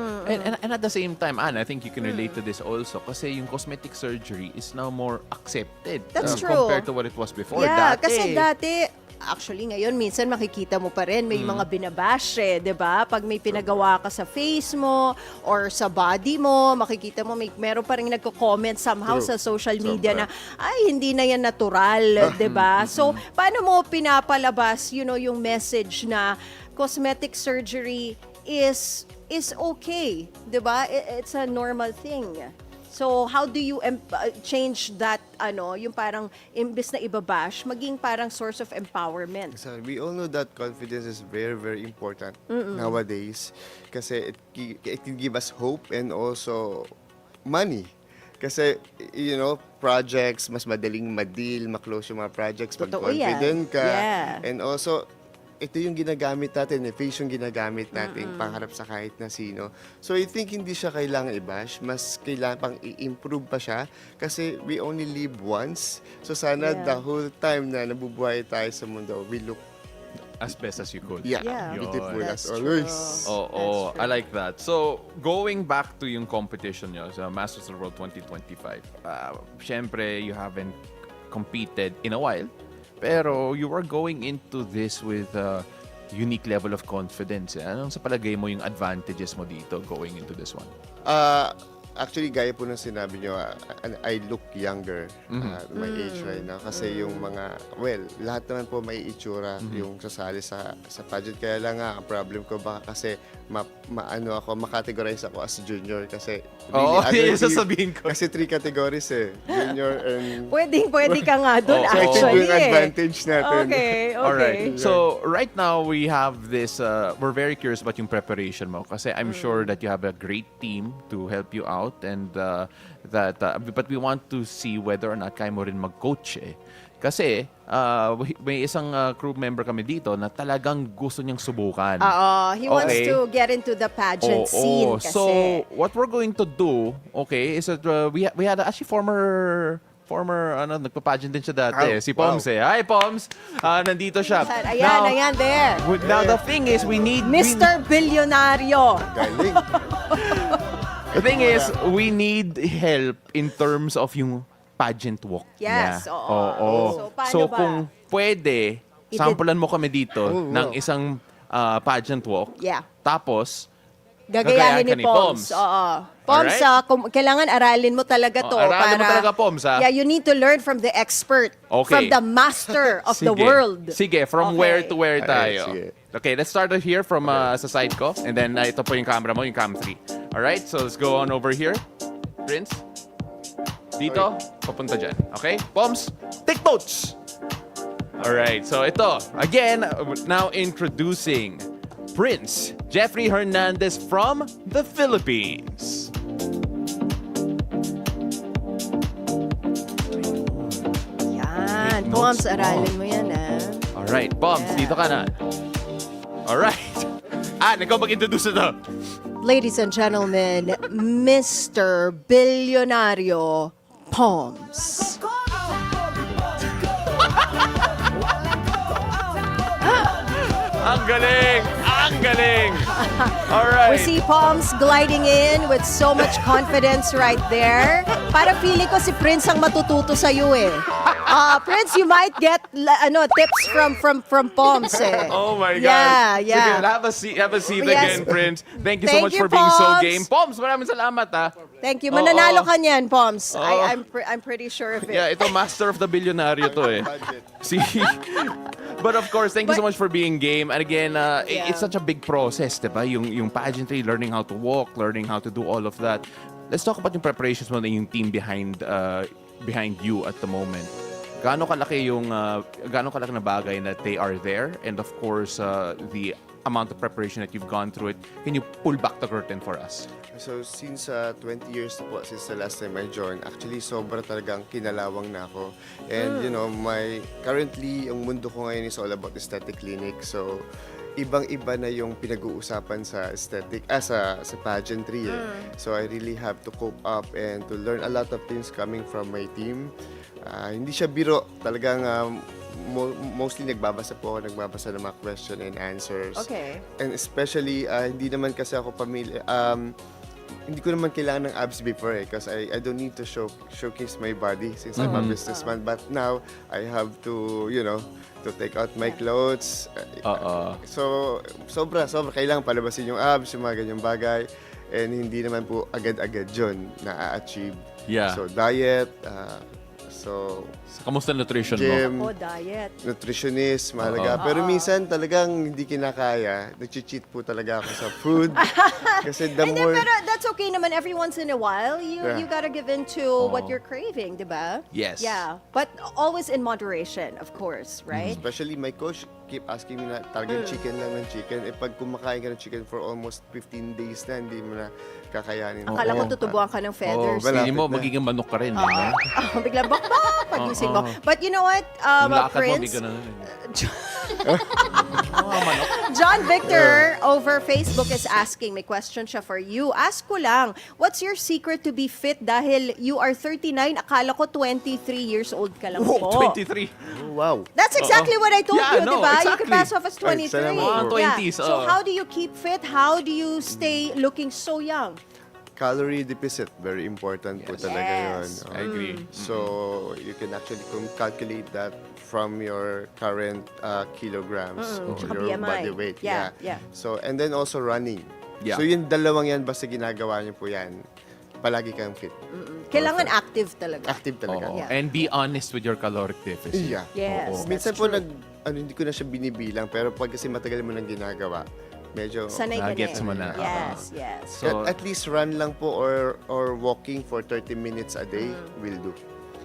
And at the same time, Anne, I think you can relate to this also kasi yung cosmetic surgery is now more accepted That's true. compared to what it was before. Yeah, kasi dati, actually ngayon, minsan makikita mo pa rin, may mga binabash eh, di ba? Pag may pinagawa ka sa face mo or sa body mo, makikita mo, meron pa rin nagko-comment somehow True. sa social media na, ay, hindi na yan natural, di ba? So, paano mo pinapalabas, yung message na cosmetic surgery is okay, di ba? It's a normal thing. So, how do you change that, yung parang, imbes na ibabash, maging parang source of empowerment? So we all know that confidence is very, very important nowadays kasi it can give us hope and also money. Kasi, projects, mas madaling ma-deal, ma-close yung mga projects pag Totoo yan. confident ka. Yeah. And also, ito yung ginagamit natin, face yung ginagamit natin pangharap sa kahit na sino. So I think hindi siya kailangan i-bash, mas kailangan pang i-improve pa siya kasi we only live once. So sana Yeah. the whole time na nabubuhay tayo sa mundo, we look as best as you could. Yeah, Yeah. beautiful That's as always. Oh, That's I true. like that. So, going back to yung competition nyo sa Masters of the World 2025, syempre, you haven't competed in a while. Pero you are going into this with a unique level of confidence. Anong sa palagay mo yung advantages mo dito going into this one? Actually, gaya po ng sinabi nyo, I look younger my age right now. Kasi yung mga, lahat naman po may itsura yung sasali sa pageant. Kaya lang nga, ang problem ko baka kasi makategorize ako as junior. Kasi Yun sasabihin ko. Kasi 3 categories junior and... Pwede ka nga doon, So I think actually. yung advantage natin. Okay. Alright. So, right now, we have this, we're very curious about yung preparation mo. Kasi I'm sure that you have a great team to help you out. And but we want to see whether or not kaya mo rin mag-coach Kasi may isang crew member kami dito na talagang gusto niyang subukan. He wants to get into the pageant scene kasi. So, what we're going to do, is that we had actually former nagpa-pageant din siya dati. Si Poms Hi, Poms! Nandito siya. Ayan, there. Now, the thing is, we need... Mr. Bilyonaryo. Galing. The thing is, we need help in terms of yung pageant walk Yes, niya. oo. So, paano ba? Kung pwede, sampulan mo kami dito ng isang pageant walk. Yeah. Tapos, Gagayahin ka ni ni Poms. Poms. Oo. Poms, Alright? kailangan aralin mo talaga to. Aralin mo talaga, Poms, Yeah, you need to learn from the expert. Okay. From the master of the world. Sige, from where to where tayo? sige. Okay, let's start here from sa side ko. And then ito po yung camera mo, yung cam 3. Alright, so let's go on over here. Prince. Dito, papunta dyan. Okay? Poms, take notes! Alright, so ito. Again, now introducing Prince Jefrey Hernandez from the Philippines. Yan. Poms, aralin mo yan, Alright, Poms, dito ka na. Alright. Ikaw mag-introduce ito. Ladies and gentlemen, Mr. Bilyonaryo Poms. Ang galing! Ang galing! Alright. We see Poms gliding in with so much confidence right there. Para feeling ko si Prince ang matututo sa iyo Prince, you might get tips from Poms Oh my God. Yeah. Sige, have a seat Yes. again, Prince. Thank you so Thank much you, for being so Poms. game. Poms, maraming salamat Thank you. Mananalo ka niyan, Poms. Oo. I'm pretty sure of it. Yeah, ito master of the Bilyonaryo to See? But of course, thank you so much for being game. And again, it's such a big process, diba? Yung pageantry, learning how to walk, learning how to do all of that. Let's talk about yung preparations mo na yung team behind you at the moment. Gaano kalaki na bagay that they are there, and of course, the amount of preparation that you've gone through it. Can you pull back the curtain for us? So since 20 years na po, since the last time I joined, actually sobra talagang kinalawang na ako. And currently, ang mundo ko ngayon is all about aesthetic clinic. So ibang-iba na yung pinag-uusapan sa aesthetic, sa pageantry So I really have to cope up and to learn a lot of things coming from my team. Hindi siya biro, talagang mostly nagbabasa ng mga question and answers. Okay. And especially, hindi naman kasi ako hindi ko naman kailangan ng abs before because I don't need to showcase my body since I'm a businessman. But now, I have to, to take out my clothes. So, sobra. Kailangan palabasin yung abs, yung mga ganyang bagay. And hindi naman po agad-agad yun na-achieve. Yeah. So, diet, Kamusta nutrition mo? gym, Diet. nutritionist, mahalaga. Pero minsan talagang hindi kinakaya. Nag-cheat po talaga ako sa food. Kasi the more... Pero that's okay naman. Every once in a while, you gotta give in to what you're craving, diba? Yes. Yeah. But always in moderation, of course, right? Especially my coach keep asking me na talagang chicken lang ng chicken. Pag kumakain ka ng chicken for almost 15 days na, hindi mo na kakayanin. Akala ko tutubuan ka ng feathers. wala. Feeling mo, magiging manok ka rin. diba? Bigla bakbak pagising mo. But you know what, Yung lakad mo, Prince? bigla na. John Victor over Facebook is asking, may question siya for you. Ask ko lang, what's your secret to be fit dahil you are 39, akala ko 23 years old ka lang po. 23. Wow. That's exactly what I told Yeah, you, no, diba? You exactly. can pass off as 23. salamat po. 20s, So how do you keep fit? How do you stay looking so young? calorie deficit, very important po talaga yun. Yes. I agree. So, you can actually calculate that from your current kilograms or Tsaka your BMI. body weight. Yeah, yeah. So, and then also running. Yeah. So, yung dalawang yan, basta ginagawa niyo po yan, palagi kang fit. Kailangan active talaga. Active talaga. Oo. Yeah. And be honest with your caloric deficit. Yeah. Yes. Oo. that's Minsan po true. hindi ko na siya binibilang, pero pag kasi matagal mo nang ginagawa, medyo Sanay ka na Gets eh. mo na. Yes, yes. So, at least run lang po or walking for 30 minutes a day will do.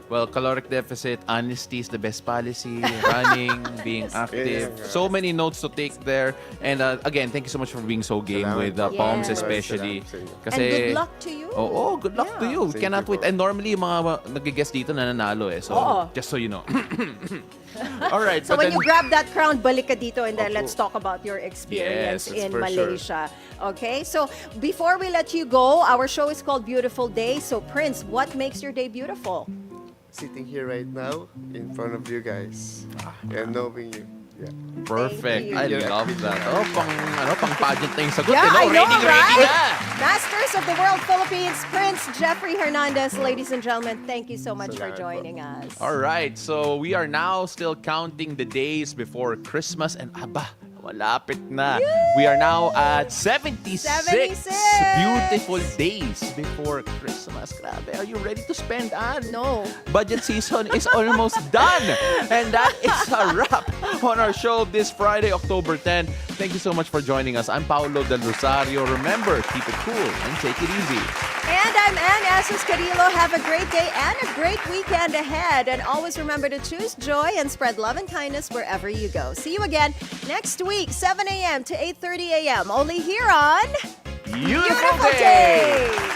well, caloric deficit, honesty is the best policy. Running, being active. Yeah. So many notes to take there. And again, thank you so much for being so game Salamat with po. Palms Yes. especially. Salamat And good luck to you. Oo, good luck to Yeah. you. Thank Cannot you wait. po. And normally, yung mga nag-guest dito nananalo eh. So, Oo. just so you know. All right. So but when then- you grab that crown, balik ka dito and then Opo. let's talk about your experience Yes, that's in for sure. Malaysia. Okay, so before we let you go, our show is called Beautiful Day. So Prince, what makes your day beautiful? Sitting here right now in front of you guys and knowing you. Yeah. Perfect. Thank I you. love that. Oh, pang pageant na yung sagot. Yeah, eh, no? I know, Ready right? na. Masters of the World Philippines, Prince Jefrey Hernandez. Ladies and gentlemen, thank you so much for Salamat po. joining us. All right. So we are now still counting the days before Christmas. And aba, malapit na. We are now at 76 76. beautiful days before Christmas. Grabe. Are you ready to spend, Ann? No. Budget season is almost done. And that is a wrap on our show this Friday, October 10. Thank you so much for joining us. I'm Paolo del Rosario. Remember, keep it cool and take it easy. And I'm Asis-Carilo. Have a great day and a great weekend ahead. And always remember to choose joy and spread love and kindness wherever you go. See you again next week, 7 a.m. to 8:30 a.m. Only here on Beautiful Beautiful day! Day!